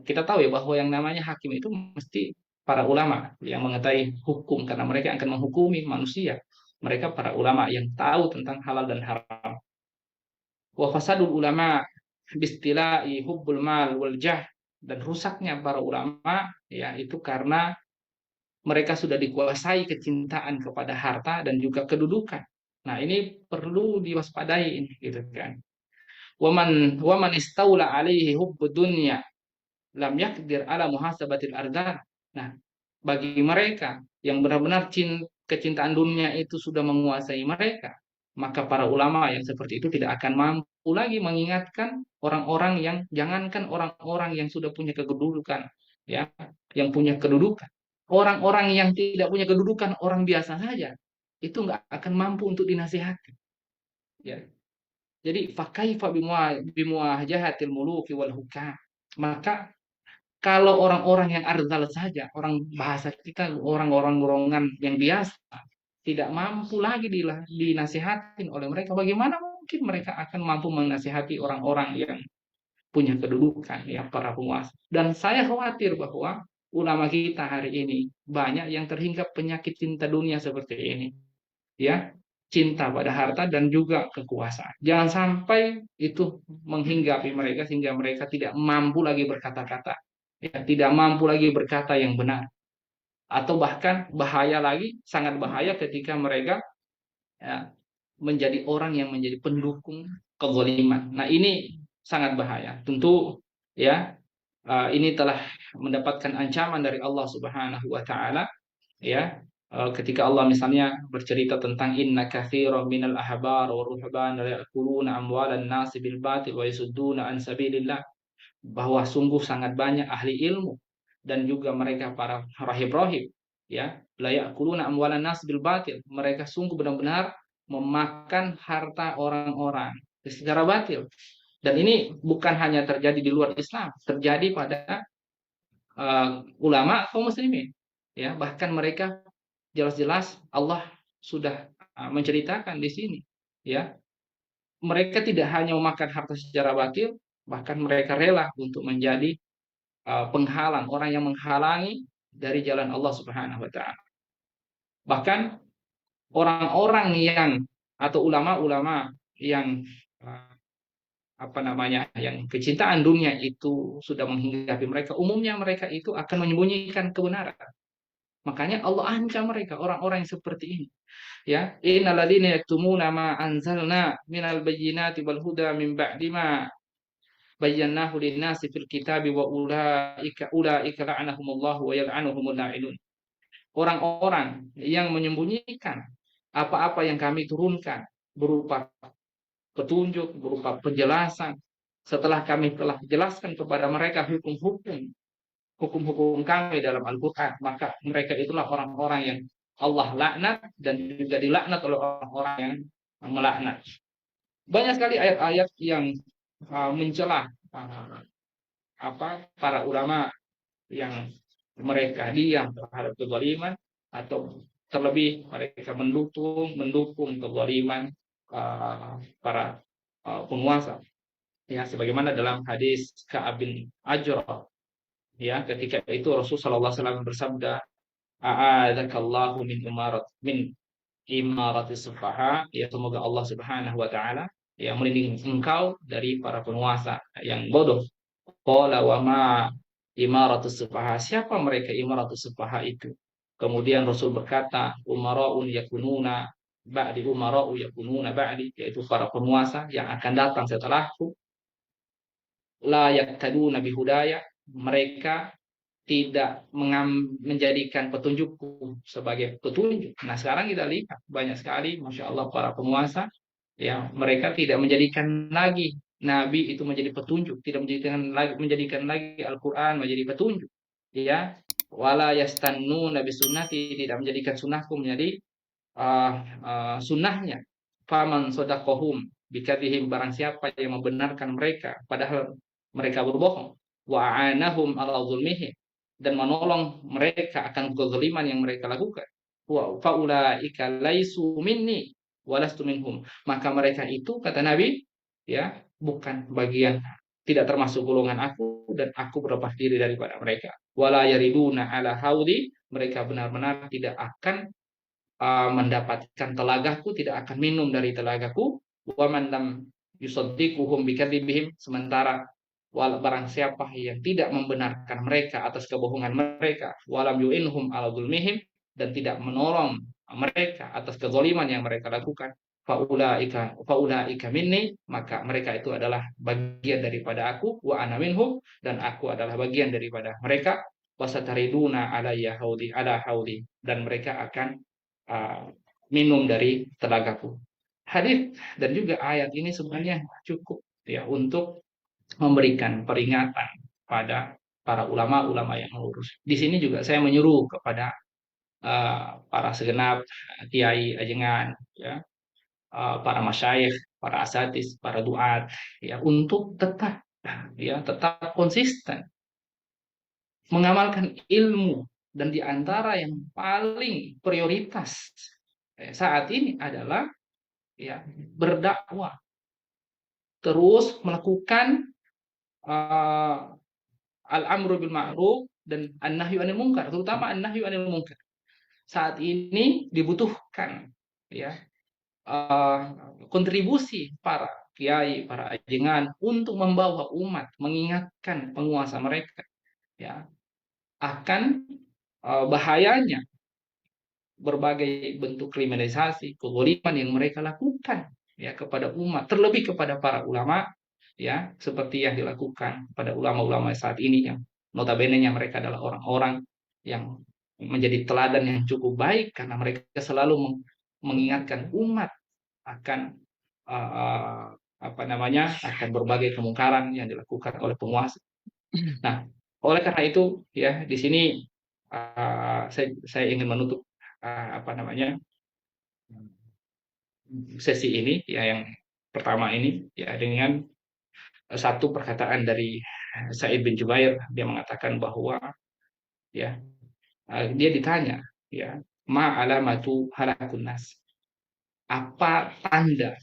kita tahu ya bahwa yang namanya hakim itu mesti para ulama yang mengetahui hukum karena mereka akan menghukumi manusia. Mereka para ulama yang tahu tentang halal dan haram. Wa fasadul ulama bistila'i hubbul mal wal jah, dan rusaknya para ulama ya itu karena mereka sudah dikuasai kecintaan kepada harta dan juga kedudukan. Nah, ini perlu diwaspadai ini gitu kan. Waman istaula alaihi hubbud dunya lam yakdir ala muhasabatil ardar. Nah, bagi mereka yang benar-benar kecintaan dunia itu sudah menguasai mereka, maka para ulama yang seperti itu tidak akan mampu lagi mengingatkan orang-orang yang, jangankan orang-orang yang sudah punya kedudukan, ya, yang punya kedudukan. Orang-orang yang tidak punya kedudukan, orang biasa saja, itu nggak akan mampu untuk dinasihati. Ya. Jadi fakaifa bimuwajahatil muluki wal hukam. Maka kalau orang-orang yang ardal saja, orang bahasa kita, orang-orang golongan yang biasa, tidak mampu lagi dinasihatin oleh mereka, bagaimana mungkin mereka akan mampu menasihati orang-orang yang punya kedudukan, ya, para penguasa. Dan saya khawatir bahwa ulama kita hari ini banyak yang terhinggap penyakit cinta dunia seperti ini, ya, cinta pada harta dan juga kekuasaan. Jangan sampai itu menghinggapi mereka sehingga mereka tidak mampu lagi berkata-kata, ya, tidak mampu lagi berkata yang benar, atau bahkan bahaya lagi, sangat bahaya ketika mereka ya, menjadi orang yang menjadi pendukung kezaliman. Nah, ini sangat bahaya. Tentu ya ini telah mendapatkan ancaman dari Allah Subhanahu wa taala, ya. Ketika Allah misalnya bercerita tentang inna katsiran minal ahbar wa ruhban la ya'kuluna amwalan nasi bil batil wa yasudduna an sabilillah, bahwa sungguh sangat banyak ahli ilmu dan juga mereka para rahib-rahib, ya, la ya'kuluna amwalan nas bil batil, mereka sungguh benar-benar memakan harta orang-orang secara batil. Dan ini bukan hanya terjadi di luar Islam, terjadi pada ulama kaum muslimin, ya, bahkan mereka jelas-jelas Allah sudah menceritakan di sini, ya, mereka tidak hanya memakan harta secara batil, bahkan mereka rela untuk menjadi penghalang, orang yang menghalangi dari jalan Allah Subhanahu wa taala. Bahkan orang-orang yang atau ulama-ulama yang apa namanya, yang kecintaan dunia itu sudah menghinggapi mereka, umumnya mereka itu akan menyembunyikan kebenaran. Makanya Allah ancam mereka, orang-orang yang seperti ini. Ya, innalladzina yaktumuna ma anzalna minal bayyinati wal huda min ba'di ma bayyanahu lin-nasi fil kitabi wa ulaika la'anahumullahu wa yal'anuhumul la'inun. Orang-orang yang menyembunyikan apa-apa yang kami turunkan berupa petunjuk, berupa penjelasan setelah kami telah jelaskan kepada mereka hukum-hukum kami dalam Al-Quran, maka mereka itulah orang-orang yang Allah laknat dan juga dilaknat oleh orang-orang yang melaknat. Banyak sekali ayat-ayat yang mencela para ulama yang mereka diam terhadap kezaliman, atau terlebih mereka mendukung kezaliman para penguasa. Ya, sebagaimana dalam hadis Ka'ab bin Ajrah, ya, ketika itu Rasulullah SAW bersabda, a'adzakallahu min imarati sufaha, ya, semoga Allah Subhanahu wa taala yang melindungi engkau dari para penguasa yang bodoh. Qala wa ma imaratus sufaha, siapa mereka imaratus sufaha itu? Kemudian Rasul berkata, umara'un yakununa umara'u yakununa ba'di, yaitu para penguasa yang akan datang setelahku, la yaktaduna bihudaya, mereka tidak menjadikan petunjukku sebagai petunjuk. Nah, sekarang kita lihat banyak sekali, masya Allah, para penguasa, ya, mereka tidak menjadikan lagi Nabi itu menjadi petunjuk, tidak menjadikan lagi Al-Quran menjadi petunjuk, ya. Wala yastannu nabi sunnati, tidak menjadikan sunnahku menjadi sunnahnya. Faman sodakohum bikatihim, barang siapa yang membenarkan mereka padahal mereka berbohong, wa anahum ala zulmihim, dan menolong mereka akan kezaliman yang mereka lakukan, wa faulaika laisu minni walastu minhum, maka mereka itu, kata Nabi, ya, bukan bagian, tidak termasuk golongan aku, dan aku berlepas diri daripada mereka. Wala yariduna ala haudi, mereka benar-benar tidak akan mendapatkan telagaku, tidak akan minum dari telagaku. Wa man lam yusaddiquhum bikadzibihim, sementara barang siapa yang tidak membenarkan mereka atas kebohongan mereka, walam yu'inhum ala zulmihim, dan tidak menolong mereka atas kezaliman yang mereka lakukan, faulaika minni, maka mereka itu adalah bagian daripada aku, wa ana minhum, dan aku adalah bagian daripada mereka, wasatariduna alayya haudi ala haudi, dan mereka akan minum dari telagaku. Hadis dan juga ayat ini sebenarnya cukup, ya, untuk memberikan peringatan pada para ulama-ulama yang lurus. Di sini juga saya menyuruh kepada para segenap kiai ajengan, ya, para masyayikh, para asatis, para duat, ya, untuk tetap konsisten mengamalkan ilmu, dan di antara yang paling prioritas saat ini adalah, ya, berdakwah, terus melakukan al-amru bil ma'ruf dan an-nahyu anil munkar, terutama an-nahyu anil munkar. Saat ini dibutuhkan, ya, kontribusi para kiai, para ajengan untuk membawa umat, mengingatkan penguasa mereka, ya, akan bahayanya berbagai bentuk kriminalisasi, kezaliman yang mereka lakukan, ya, kepada umat, terlebih kepada para ulama, ya, seperti yang dilakukan pada ulama-ulama saat ini, yang notabene-nya mereka adalah orang-orang yang menjadi teladan yang cukup baik karena mereka selalu mengingatkan umat akan akan berbagai kemungkaran yang dilakukan oleh penguasa. Nah, oleh karena itu, ya, di sini saya ingin menutup sesi ini, ya, yang pertama ini, ya, dengan satu perkataan dari Sa'id bin Jubair. Dia mengatakan bahwa, ya, dia ditanya, ya, ma alamatu halakun nas, apa tanda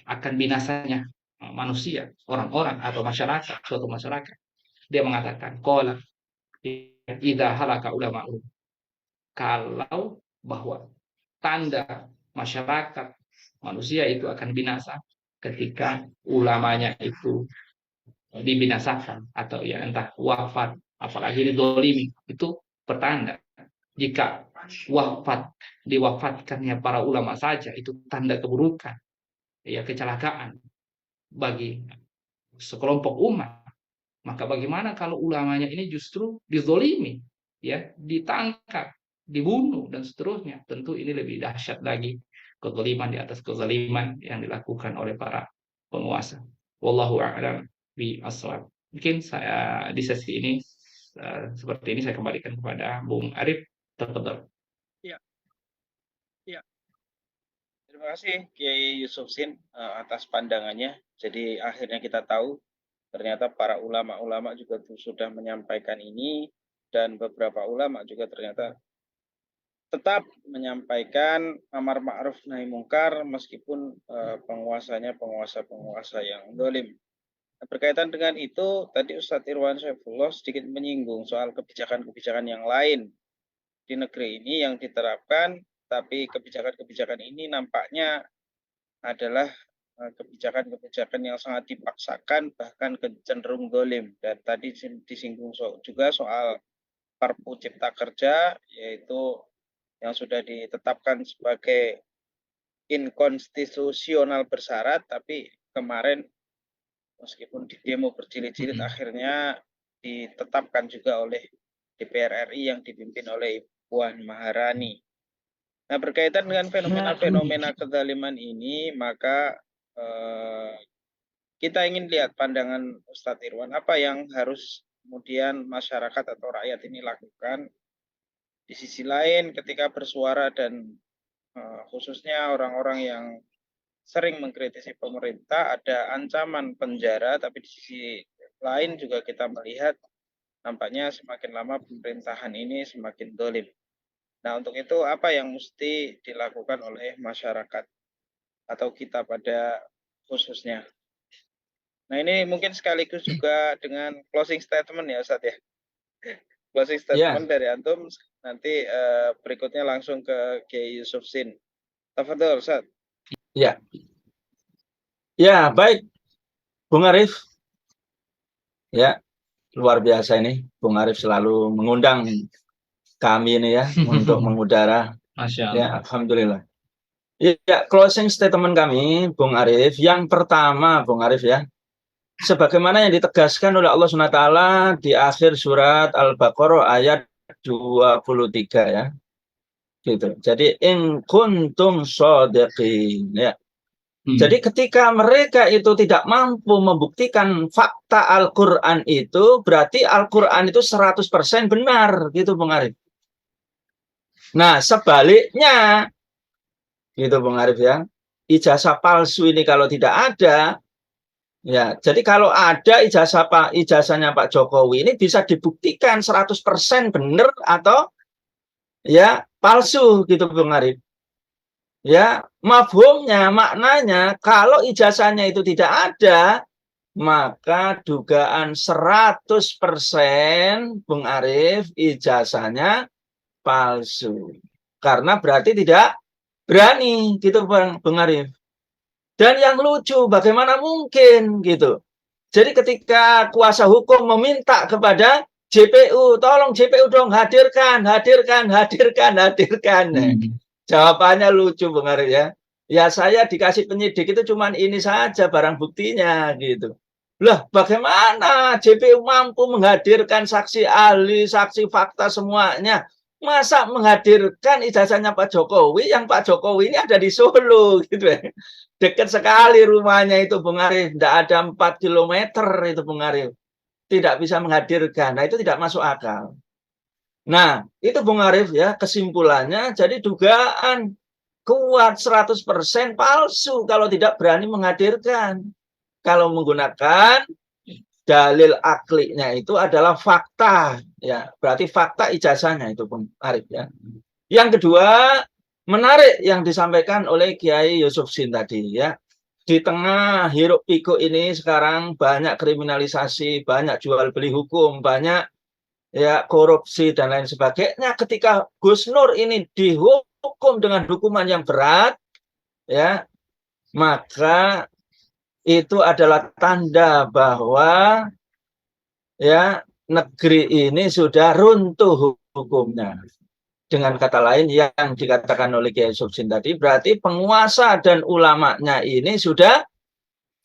akan binasanya manusia, orang-orang atau masyarakat, suatu masyarakat. Dia mengatakan, qala idza halaka ulama'u, kalau bahwa tanda masyarakat manusia itu akan binasa ketika ulamanya itu dibinasakan, atau, ya, entah wafat, apalagi didolimi, itu pertanda. Jika diwafatkannya para ulama saja, itu tanda keburukan, ya, kecelakaan bagi sekelompok umat. Maka bagaimana kalau ulamanya ini justru dizolimi, ya, ditangkap, dibunuh, dan seterusnya? Tentu ini lebih dahsyat lagi kezaliman di atas kezaliman yang dilakukan oleh para penguasa. Wallahu a'lam bishawab. Mungkin saya di sesi ini seperti ini saya kembalikan kepada Bung Arif. Tafadhol. Ya, ya. Terima kasih Kiai Yusuf Sin atas pandangannya. Jadi akhirnya kita tahu ternyata para ulama-ulama juga sudah menyampaikan ini, dan beberapa ulama juga ternyata tetap menyampaikan amar ma'ruf nahi mungkar meskipun penguasanya penguasa yang dolim. Nah, berkaitan dengan itu, tadi Ustadz Irwan Saifullah sedikit menyinggung soal kebijakan-kebijakan yang lain di negeri ini yang diterapkan, tapi kebijakan-kebijakan ini nampaknya adalah kebijakan-kebijakan yang sangat dipaksakan, bahkan cenderung dolim. Dan tadi disinggung juga soal Perpu Cipta Kerja, yaitu yang sudah ditetapkan sebagai inkonstitusional bersyarat, tapi kemarin meskipun di demo berjilid-jilid akhirnya ditetapkan juga oleh DPR RI yang dipimpin oleh Puan Maharani. Nah, berkaitan dengan fenomena-fenomena kezaliman ini, maka kita ingin lihat pandangan Ustadz Irwan, apa yang harus kemudian masyarakat atau rakyat ini lakukan. Di sisi lain, ketika bersuara dan khususnya orang-orang yang sering mengkritisi pemerintah, ada ancaman penjara, tapi di sisi lain juga kita melihat nampaknya semakin lama pemerintahan ini semakin dolim. Nah, untuk itu apa yang mesti dilakukan oleh masyarakat atau kita pada khususnya? Nah, ini mungkin sekaligus juga dengan closing statement ya Ustadz ya. Closing statement dari Antum, nanti berikutnya langsung ke Kiai Yusuf Sin. Tafadhol Ustadz. Ya. Ya, baik. Bung Arif. Ya, luar biasa ini. Bung Arif selalu mengundang kami ini ya untuk mengudara. Masya Allah. Ya, alhamdulillah. Ya, closing statement kami, Bung Arif. Yang pertama, Bung Arif ya, sebagaimana yang ditegaskan oleh Allah SWT di akhir surat Al-Baqarah ayat 23 ya. Gitu. Jadi in kuntum shadiqin ya. Jadi ketika mereka itu tidak mampu membuktikan fakta Al-Qur'an itu, berarti Al-Qur'an itu 100% benar gitu Bung Arif. Nah, sebaliknya gitu Bung Arif ya. Ijazah palsu ini kalau tidak ada, ya, jadi kalau ada ijazahnya Pak Jokowi ini bisa dibuktikan 100% benar atau ya palsu gitu Bung Arif. Ya, mafhumnya, maknanya kalau ijazahnya itu tidak ada, maka dugaan 100% Bung Arif ijazahnya palsu. Karena berarti tidak berani gitu Bung Arif. Dan yang lucu, bagaimana mungkin gitu. Jadi ketika kuasa hukum meminta kepada JPU, tolong JPU dong hadirkan. Jawabannya lucu Bung Arif ya. Ya saya dikasih penyidik itu cuman ini saja barang buktinya gitu. Lah bagaimana JPU mampu menghadirkan saksi ahli, saksi fakta semuanya. Masa menghadirkan ijazahnya Pak Jokowi, yang Pak Jokowi ini ada di Solo gitu ya. Dekat sekali rumahnya itu Bung Arif, tidak ada 4 kilometer itu Bung Arif. Tidak bisa menghadirkan. Nah itu tidak masuk akal. Nah, itu Bung Arif ya, kesimpulannya jadi dugaan kuat 100% palsu kalau tidak berani menghadirkan. Kalau menggunakan dalil aklinya itu adalah fakta ya, berarti fakta ijazahnya itu Bung Arif ya. Yang kedua, menarik yang disampaikan oleh Kiai Yusuf Sin tadi ya. Di tengah hiruk pikuk ini sekarang banyak kriminalisasi, banyak jual beli hukum, banyak ya korupsi dan lain sebagainya. Ketika Gus Nur ini dihukum dengan hukuman yang berat ya, maka itu adalah tanda bahwa ya negeri ini sudah runtuh hukumnya. Dengan kata lain yang dikatakan oleh Kiai Yusuf Sin tadi, berarti penguasa dan ulamanya ini sudah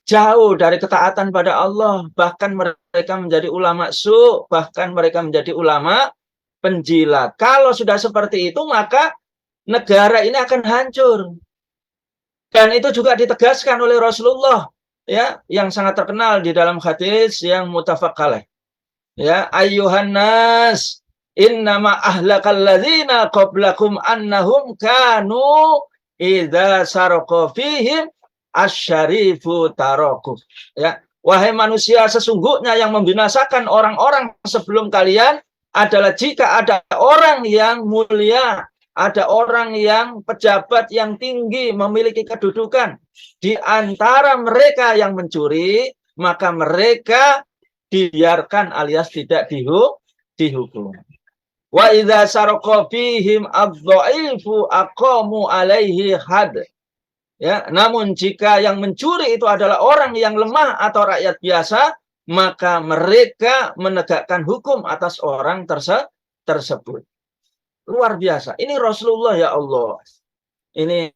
jauh dari ketaatan pada Allah, bahkan mereka menjadi ulama su, bahkan mereka menjadi ulama penjilat. Kalau sudah seperti itu, maka negara ini akan hancur. Dan itu juga ditegaskan oleh Rasulullah. ya yang sangat terkenal di dalam hadis yang muttafaq alaih. Ya, ayyuhan nas innama ahlakal ladzina qablakum annahum kanu idza saraqa fihim asyarifu taraku. Ya, wahai manusia, sesungguhnya yang membinasakan orang-orang sebelum kalian adalah jika ada orang yang mulia, ada orang yang pejabat yang tinggi memiliki kedudukan di antara mereka yang mencuri, maka mereka dibiarkan alias tidak dihukum. Wa idza saraqa fihim adh-dhaifu aqamu alaihi had. Ya, namun jika yang mencuri itu adalah orang yang lemah atau rakyat biasa, maka mereka menegakkan hukum atas orang tersebut. Luar biasa. Ini Rasulullah, ya Allah. Ini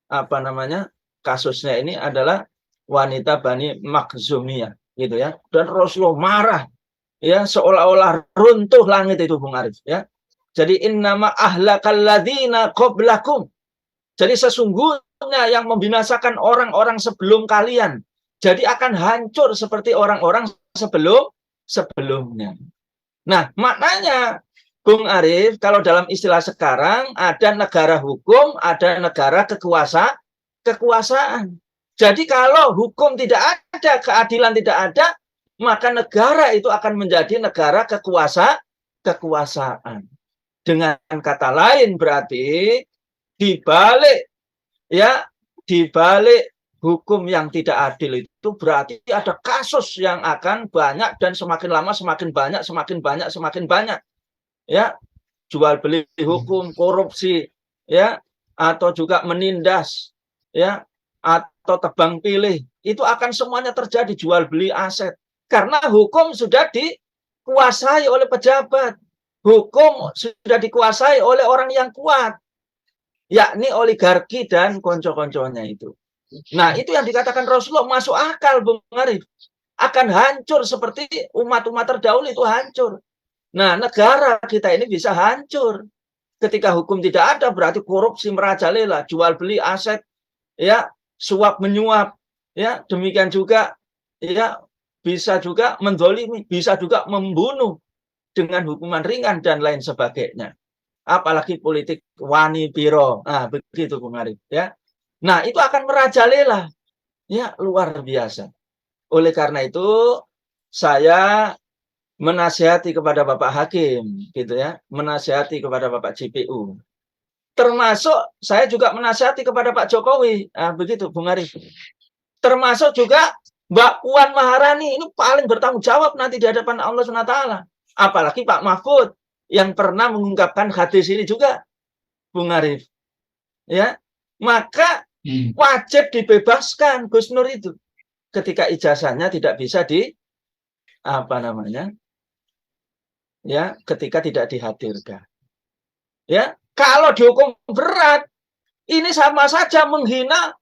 apa namanya? Kasusnya ini adalah wanita Bani Makhzumiyah, gitu ya. Dan Rasulullah marah, ya, seolah-olah runtuh langit itu, Bung Arif, ya. Jadi innama ahlakal ladzina qablakum. Jadi sesungguhnya yang membinasakan orang-orang sebelum kalian. Jadi akan hancur seperti orang-orang sebelumnya. Nah, maknanya Bung Arif, kalau dalam istilah sekarang ada negara hukum, ada negara kekuasaan. Jadi kalau hukum tidak ada, keadilan tidak ada, maka negara itu akan menjadi negara kekuasaan. Dengan kata lain berarti dibalik hukum yang tidak adil itu berarti ada kasus yang akan banyak dan semakin lama semakin banyak. Ya, jual beli hukum, korupsi, ya, atau juga menindas, ya, atau tebang pilih, itu akan semuanya terjadi, jual beli aset. Karena hukum sudah dikuasai oleh pejabat. Hukum sudah dikuasai oleh orang yang kuat, yakni oligarki dan konco-konconya itu. Nah, itu yang dikatakan Rasulullah masuk akal, Bung Arif. Akan hancur seperti umat-umat terdahulu itu hancur. Nah, negara kita ini bisa hancur. Ketika hukum tidak ada, berarti korupsi merajalela, jual beli aset, ya, suap menyuap, ya, demikian juga, ya, bisa juga mendolimi, bisa juga membunuh dengan hukuman ringan dan lain sebagainya. Apalagi politik wani piro, nah begitu Bung Arif, ya. Nah, itu akan merajalela, ya, luar biasa. Oleh karena itu saya menasihati kepada Bapak Hakim, gitu ya, menasihati kepada Bapak JPU. Termasuk saya juga menasihati kepada Pak Jokowi, nah, begitu Bung Arif. Termasuk juga Mbak Puan Maharani, ini paling bertanggung jawab nanti di hadapan Allah SWT. Apalagi Pak Mahfud yang pernah mengungkapkan hadis ini juga, Bung Arif. Ya, maka wajib dibebaskan Gus Nur itu ketika ijazahnya tidak bisa ya, ketika tidak dihadirkan. Ya, kalau dihukum berat, ini sama saja menghina,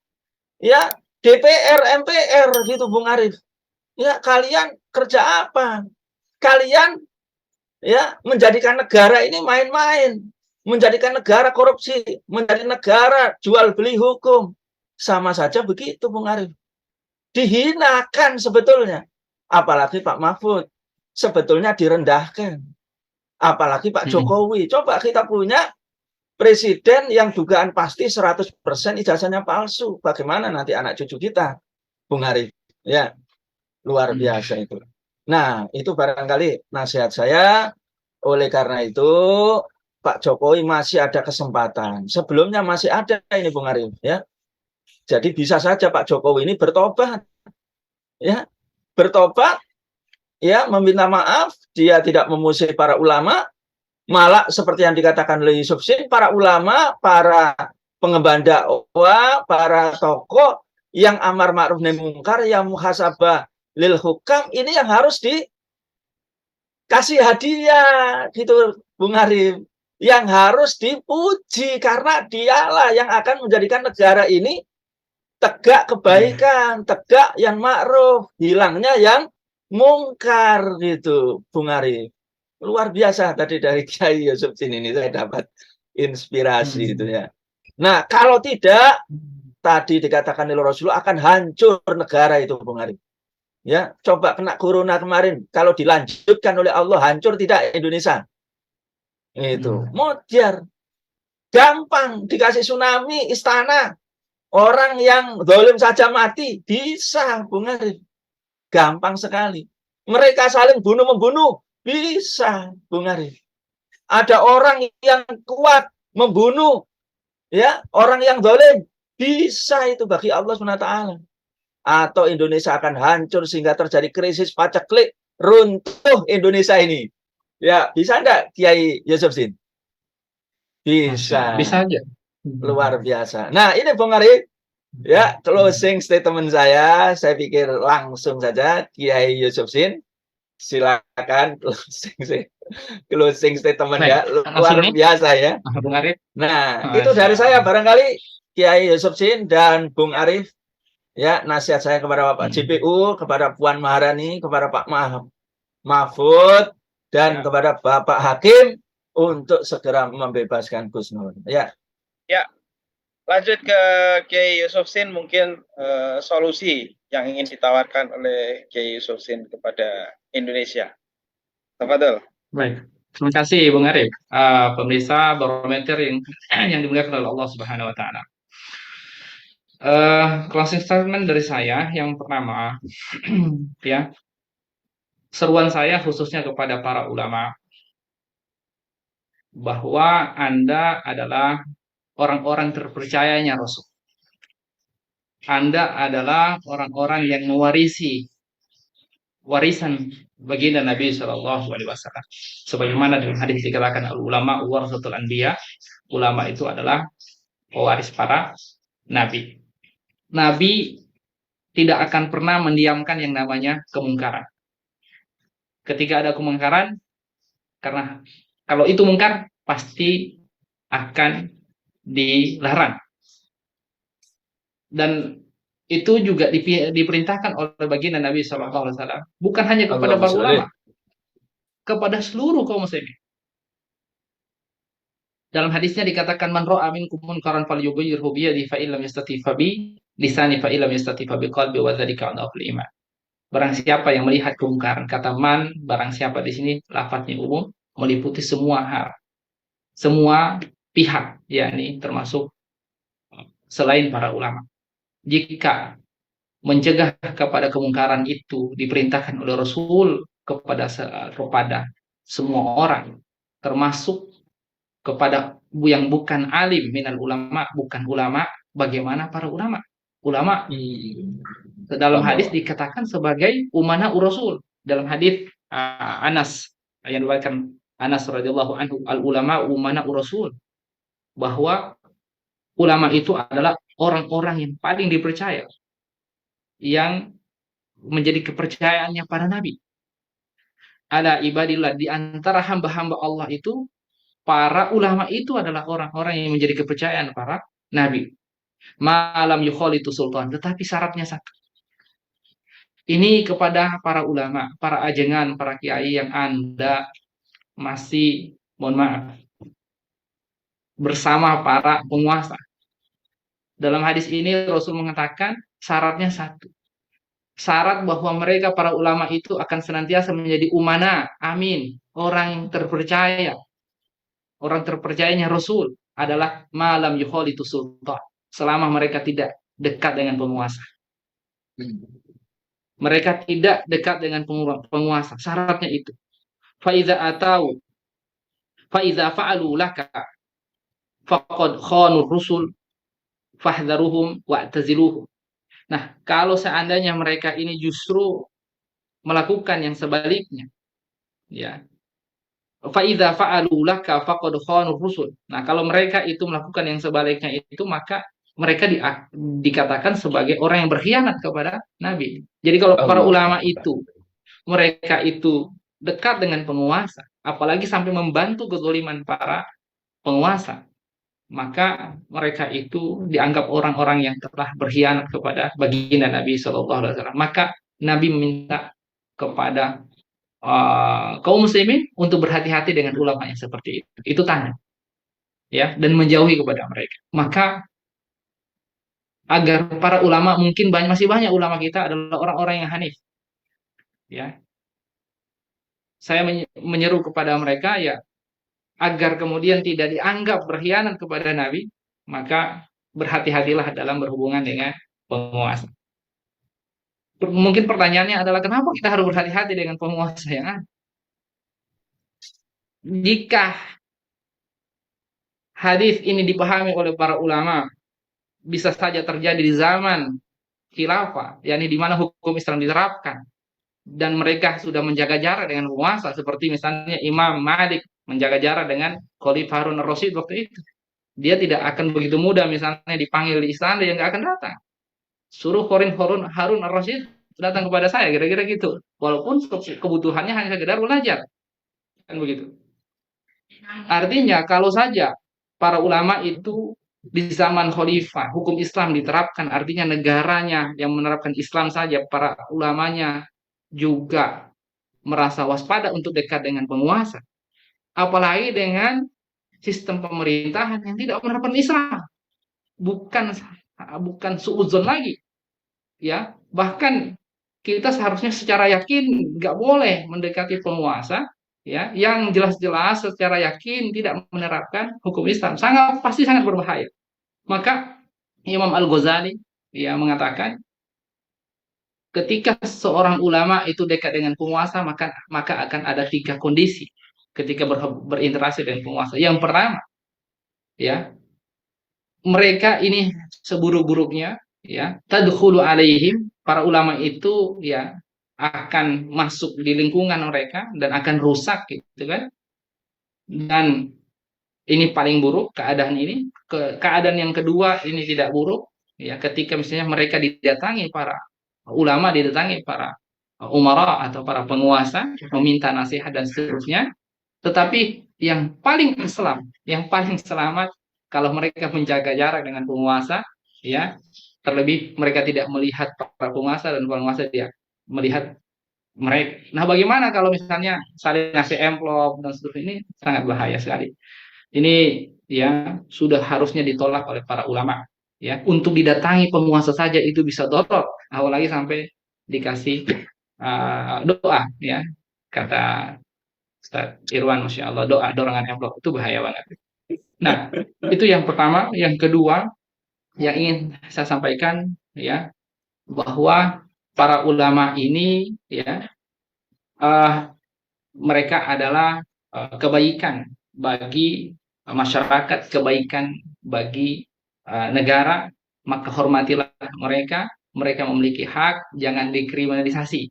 ya, DPR, MPR gitu Bung Arif. Ya, kalian kerja apa? Kalian, ya, menjadikan negara ini main-main, menjadikan negara korupsi, menjadi negara jual beli hukum. Sama saja begitu Bung Arif. Dihinakan sebetulnya. Apalagi Pak Mahfud sebetulnya direndahkan. Apalagi Pak Jokowi. Coba kita punya presiden yang dugaan pasti 100% ijazahnya palsu. Bagaimana nanti anak cucu kita, Bung Arif? Ya, luar biasa itu. Nah, itu barangkali nasihat saya. Oleh karena itu, Pak Jokowi masih ada kesempatan. Sebelumnya masih ada ini, Bung Arif. Ya, jadi bisa saja Pak Jokowi ini bertobat. Ya, bertobat. Ya, meminta maaf. Dia tidak memusuhi para ulama. Malah seperti yang dikatakan oleh Yusuf Sin, para ulama, para pengemban dakwah, para tokoh yang amar ma'ruf nahi mungkar, yang muhasabah lil hukam, ini yang harus dikasih hadiah gitu Bung Arif, yang harus dipuji karena dialah yang akan menjadikan negara ini tegak kebaikan, tegak yang ma'ruf, hilangnya yang mungkar gitu Bung Arif. Luar biasa tadi dari Kiai Yusuf Sin ini saya dapat inspirasi itu ya. Nah, kalau tidak, tadi dikatakan oleh Rasulullah akan hancur negara itu, Bung Arif. Ya, coba kena corona kemarin, kalau dilanjutkan oleh Allah, hancur tidak Indonesia? Itu modiar, gampang dikasih tsunami, istana, orang yang zalim saja mati, bisa, Bung Arif. Gampang sekali. Mereka saling bunuh-membunuh, bisa, Bung Arif. Ada orang yang kuat membunuh, ya, orang yang zalim, bisa itu bagi Allah SWT. Atau Indonesia akan hancur sehingga terjadi krisis paceklik, runtuh Indonesia ini. Ya, bisa enggak Kiai Yusuf Sin? Bisa. Bisa aja. Luar biasa. Nah, ini Bung Arif, ya, closing statement saya pikir langsung saja Kiai Yusuf Sin, silakan closing statement ya, luar biasa ya. Bung Arif. Nah, itu dari saya barangkali Kiai Yusuf Sin dan Bung Arif. Ya, nasihat saya kepada Bapak JPU, kepada Puan Maharani, kepada Pak Mahfud, dan kepada Bapak Hakim untuk segera membebaskan Gus Nur. Ya. Ya, lanjut ke Kiai Yusuf Sin, mungkin solusi yang ingin ditawarkan oleh Kiai Yusuf Sin kepada Indonesia. Tafadhol. Baik, terima kasih Bung Arif. Pemirsa Barometer yang dimuliakan oleh Allah Subhanahu Wa Taala. Closing statement dari saya yang pertama, ya, seruan saya khususnya kepada para ulama bahwa Anda adalah orang-orang terpercayanya Rasul. Anda adalah orang-orang yang mewarisi warisan baginda Nabi Shallallahu Alaihi Wasallam. Sebagaimana dalam hadis dikatakan ulama warasatul anbiya, ulama itu adalah pewaris para nabi. Nabi tidak akan pernah mendiamkan yang namanya kemungkaran. Ketika ada kemungkaran, karena kalau itu mungkar pasti akan dilarang. Dan itu juga diperintahkan oleh baginda Nabi SAW, bukan hanya kepada para ulama, kepada seluruh kaum muslimin. Dalam hadisnya dikatakan man ra'a minkum munkaran falyughayyirhu bi yadihi fa illam yastati fa bi lisani fa illam yastati fa bi qalbi wa dzalika adhaful iman. Barang siapa yang melihat kemungkaran, kata man, barang siapa di sini lafadznya umum, meliputi semua hal, semua pihak, yakni termasuk selain para ulama. Jika mencegah kepada kemungkaran itu diperintahkan oleh Rasul kepada semua orang, termasuk kepada yang bukan alim minal ulama, bukan ulama, bagaimana para ulama? Ulama dalam hadis dikatakan sebagai umana Rasul. Dalam hadis Anas yang diriwayatkan Anas radhiyallahu anhu, al ulama umana Rasul, bahwa ulama itu adalah orang-orang yang paling dipercaya, yang menjadi kepercayaannya para nabi. Ala ibadillah, di antara hamba-hamba Allah itu, para ulama itu adalah orang-orang yang menjadi kepercayaan para nabi. Malam yukhalitu sultan, tetapi syaratnya satu. Ini kepada para ulama, para ajengan, para kiai yang Anda masih, mohon maaf, bersama para penguasa. Dalam hadis ini Rasul mengatakan syaratnya satu. Syarat bahwa mereka para ulama itu akan senantiasa menjadi umana, amin, orang yang terpercaya. Orang terpercayanya Rasul adalah malam yukhalitu sultan, selama mereka tidak dekat dengan penguasa. Mereka tidak dekat dengan penguasa. Syaratnya itu. Faiza atau faiza fa'alu laka faqad khanu rusul fahdharuhum wa'taziluhum. Nah, kalau seandainya mereka ini justru melakukan yang sebaliknya, ya. Faiza fa'alu laka faqad khanu rusul. Nah, kalau mereka itu melakukan yang sebaliknya itu, maka mereka dikatakan sebagai orang yang berkhianat kepada Nabi. Jadi kalau para ulama itu, mereka itu dekat dengan penguasa, apalagi sampai membantu kezaliman para penguasa, maka mereka itu dianggap orang-orang yang telah berkhianat kepada baginda Nabi SAW. Maka Nabi meminta kepada kaum muslimin untuk berhati-hati dengan ulama yang seperti itu. Itu tanda, ya, dan menjauhi kepada mereka. Maka agar para ulama, mungkin masih banyak ulama kita adalah orang-orang yang hanif, ya. Saya menyeru kepada mereka, ya, agar kemudian tidak dianggap berkhianat kepada Nabi, maka berhati-hatilah dalam berhubungan dengan penguasa. Mungkin pertanyaannya adalah kenapa kita harus berhati-hati dengan penguasa yang ada? Jika hadis ini dipahami oleh para ulama, bisa saja terjadi di zaman khilafah, yakni di mana hukum Islam diterapkan, dan mereka sudah menjaga jarak dengan penguasa, seperti misalnya Imam Malik menjaga jarak dengan Khalifah Harun ar-Rasyid waktu itu. Dia tidak akan begitu mudah misalnya dipanggil di istana, yang nggak akan datang. Suruh Harun ar-Rasyid datang kepada saya, kira-kira gitu. Walaupun kebutuhannya hanya sekedar belajar, kan begitu. Artinya kalau saja para ulama itu di zaman khalifah hukum Islam diterapkan, artinya negaranya yang menerapkan Islam saja, para ulamanya juga merasa waspada untuk dekat dengan penguasa. Apalagi dengan sistem pemerintahan yang tidak menerapkan Islam. Bukan suudzon lagi, ya. Bahkan kita seharusnya secara yakin nggak boleh mendekati penguasa, ya, yang jelas-jelas secara yakin tidak menerapkan hukum Islam. Pasti sangat berbahaya. Maka Imam Al-Ghazali, ya, mengatakan ketika seorang ulama itu dekat dengan penguasa, maka akan ada 3 kondisi ketika berinteraksi dengan penguasa. Yang pertama, ya, mereka ini seburuk-buruknya, ya, tadkhulu alaihim, para ulama itu, ya, akan masuk di lingkungan mereka dan akan rusak, gitu kan. Dan ini paling buruk keadaan ini. Keadaan yang kedua ini tidak buruk, ya, ketika misalnya mereka didatangi para ulama, didatangi para umara atau para penguasa meminta nasihat dan seterusnya. Tetapi yang paling Islam, yang paling selamat kalau mereka menjaga jarak dengan penguasa, ya, terlebih mereka tidak melihat para penguasa dan penguasa dia melihat mereka. Nah, bagaimana kalau misalnya saling ngasih amplop dan seterusnya, ini sangat bahaya sekali. Ini, ya, sudah harusnya ditolak oleh para ulama, ya. Untuk didatangi penguasa saja itu bisa dorot, apalagi sampai dikasih doa, ya. Kata Ustaz Irwan, Masya Allah, doa dorongan amplop itu bahaya banget. Nah, itu yang pertama. Yang kedua yang ingin saya sampaikan, ya, bahwa para ulama ini, ya, mereka adalah kebaikan bagi masyarakat, kebaikan bagi negara, maka hormatilah mereka. Mereka memiliki hak, jangan dikriminalisasi,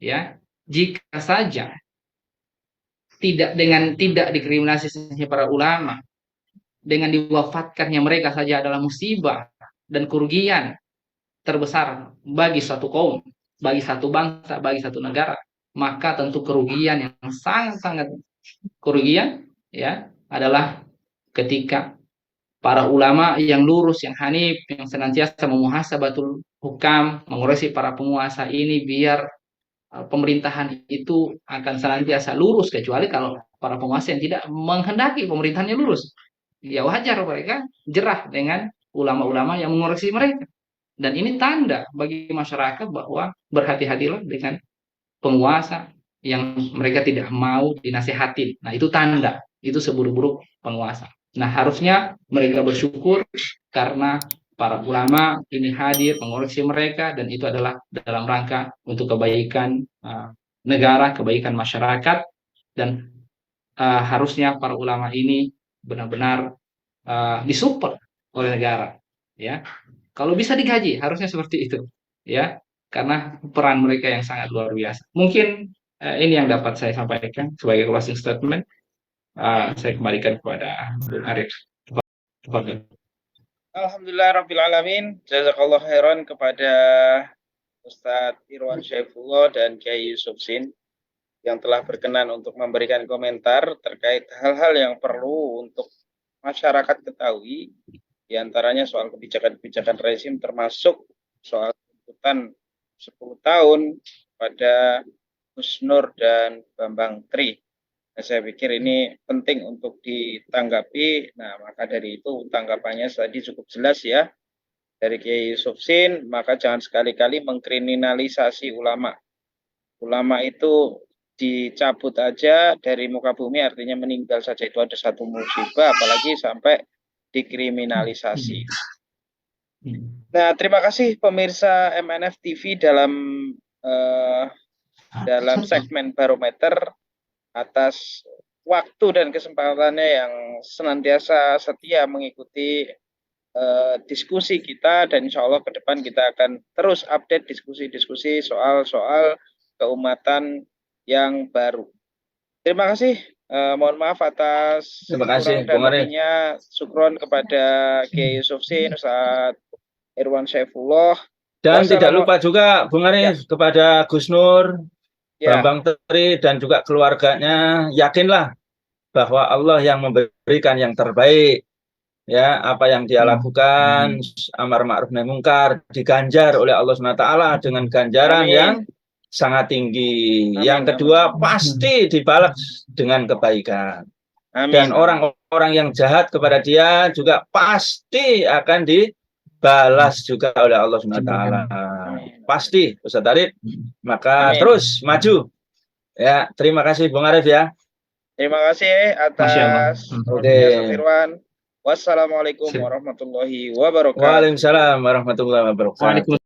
ya. Jika saja tidak dikriminalisasi para ulama, dengan diwafatkannya mereka saja adalah musibah dan kerugian terbesar bagi satu kaum, bagi satu bangsa, bagi satu negara, maka tentu kerugian yang sangat-sangat kerugian, ya, adalah ketika para ulama yang lurus, yang hanif, yang senantiasa memuhasabatul hukam, mengoreksi para penguasa ini biar pemerintahan itu akan senantiasa lurus, kecuali kalau para penguasa yang tidak menghendaki pemerintahannya lurus, ya wajar mereka jerah dengan ulama-ulama yang mengoreksi mereka. Dan ini tanda bagi masyarakat bahwa berhati-hatilah dengan penguasa yang mereka tidak mau dinasihatin. Nah, itu tanda, itu seburuk-buruk penguasa. Nah, harusnya mereka bersyukur karena para ulama ini hadir mengoreksi mereka, dan itu adalah dalam rangka untuk kebaikan negara, kebaikan masyarakat, dan harusnya para ulama ini benar-benar disupport oleh negara, ya. Kalau bisa digaji, harusnya seperti itu, ya, karena peran mereka yang sangat luar biasa. Mungkin ini yang dapat saya sampaikan sebagai closing statement. Saya kembalikan kepada Bung Arif. Alhamdulillah Rabbil Alamin. Jazakallah khairan kepada Ustadz Irwan Syaifullah dan Kiai Yusuf Sin yang telah berkenan untuk memberikan komentar terkait hal-hal yang perlu untuk masyarakat ketahui, diantaranya soal kebijakan-kebijakan rezim, termasuk soal tuntutan 10 tahun pada Gus Nur dan Bambang Tri. Nah, saya pikir ini penting untuk ditanggapi. Nah, maka dari itu tanggapannya tadi cukup jelas, ya. dari Kiai Yusufsin, maka jangan sekali-kali mengkriminalisasi ulama. Ulama itu dicabut aja dari muka bumi, artinya meninggal saja itu ada satu musibah, apalagi sampai dikriminalisasi. Nah, terima kasih pemirsa MNF TV dalam segmen barometer atas waktu dan kesempatannya yang senantiasa setia mengikuti diskusi kita, dan insya Allah ke depan kita akan terus update diskusi-diskusi soal-soal keumatan yang baru. Terima kasih. Mohon maaf atas Terima kasih, kurang dan Bung Arif. lebihnya. Syukron kepada Kiai Yusufsin, Ustaz Irwan Saifullah. Dan tidak lupa juga Bung Arif kepada Gus Nur, Bambang Tri, dan juga keluarganya. Yakinlah bahwa Allah yang memberikan yang terbaik. Ya, apa yang dia lakukan, amar ma'ruf nahi mungkar, diganjar oleh Allah SWT dengan ganjaran yang sangat tinggi. Yang kedua, pasti dibalas dengan kebaikan. Dan orang-orang yang jahat kepada dia juga pasti akan dibalas juga oleh Allah SWT. Pasti, Ustaz Arif. Maka terus maju. Ya, terima kasih Bung Arif ya. Terima kasih atas Ustaz Irwan. Wassalamualaikum warahmatullahi wabarakatuh. Waalaikumsalam warahmatullahi wabarakatuh.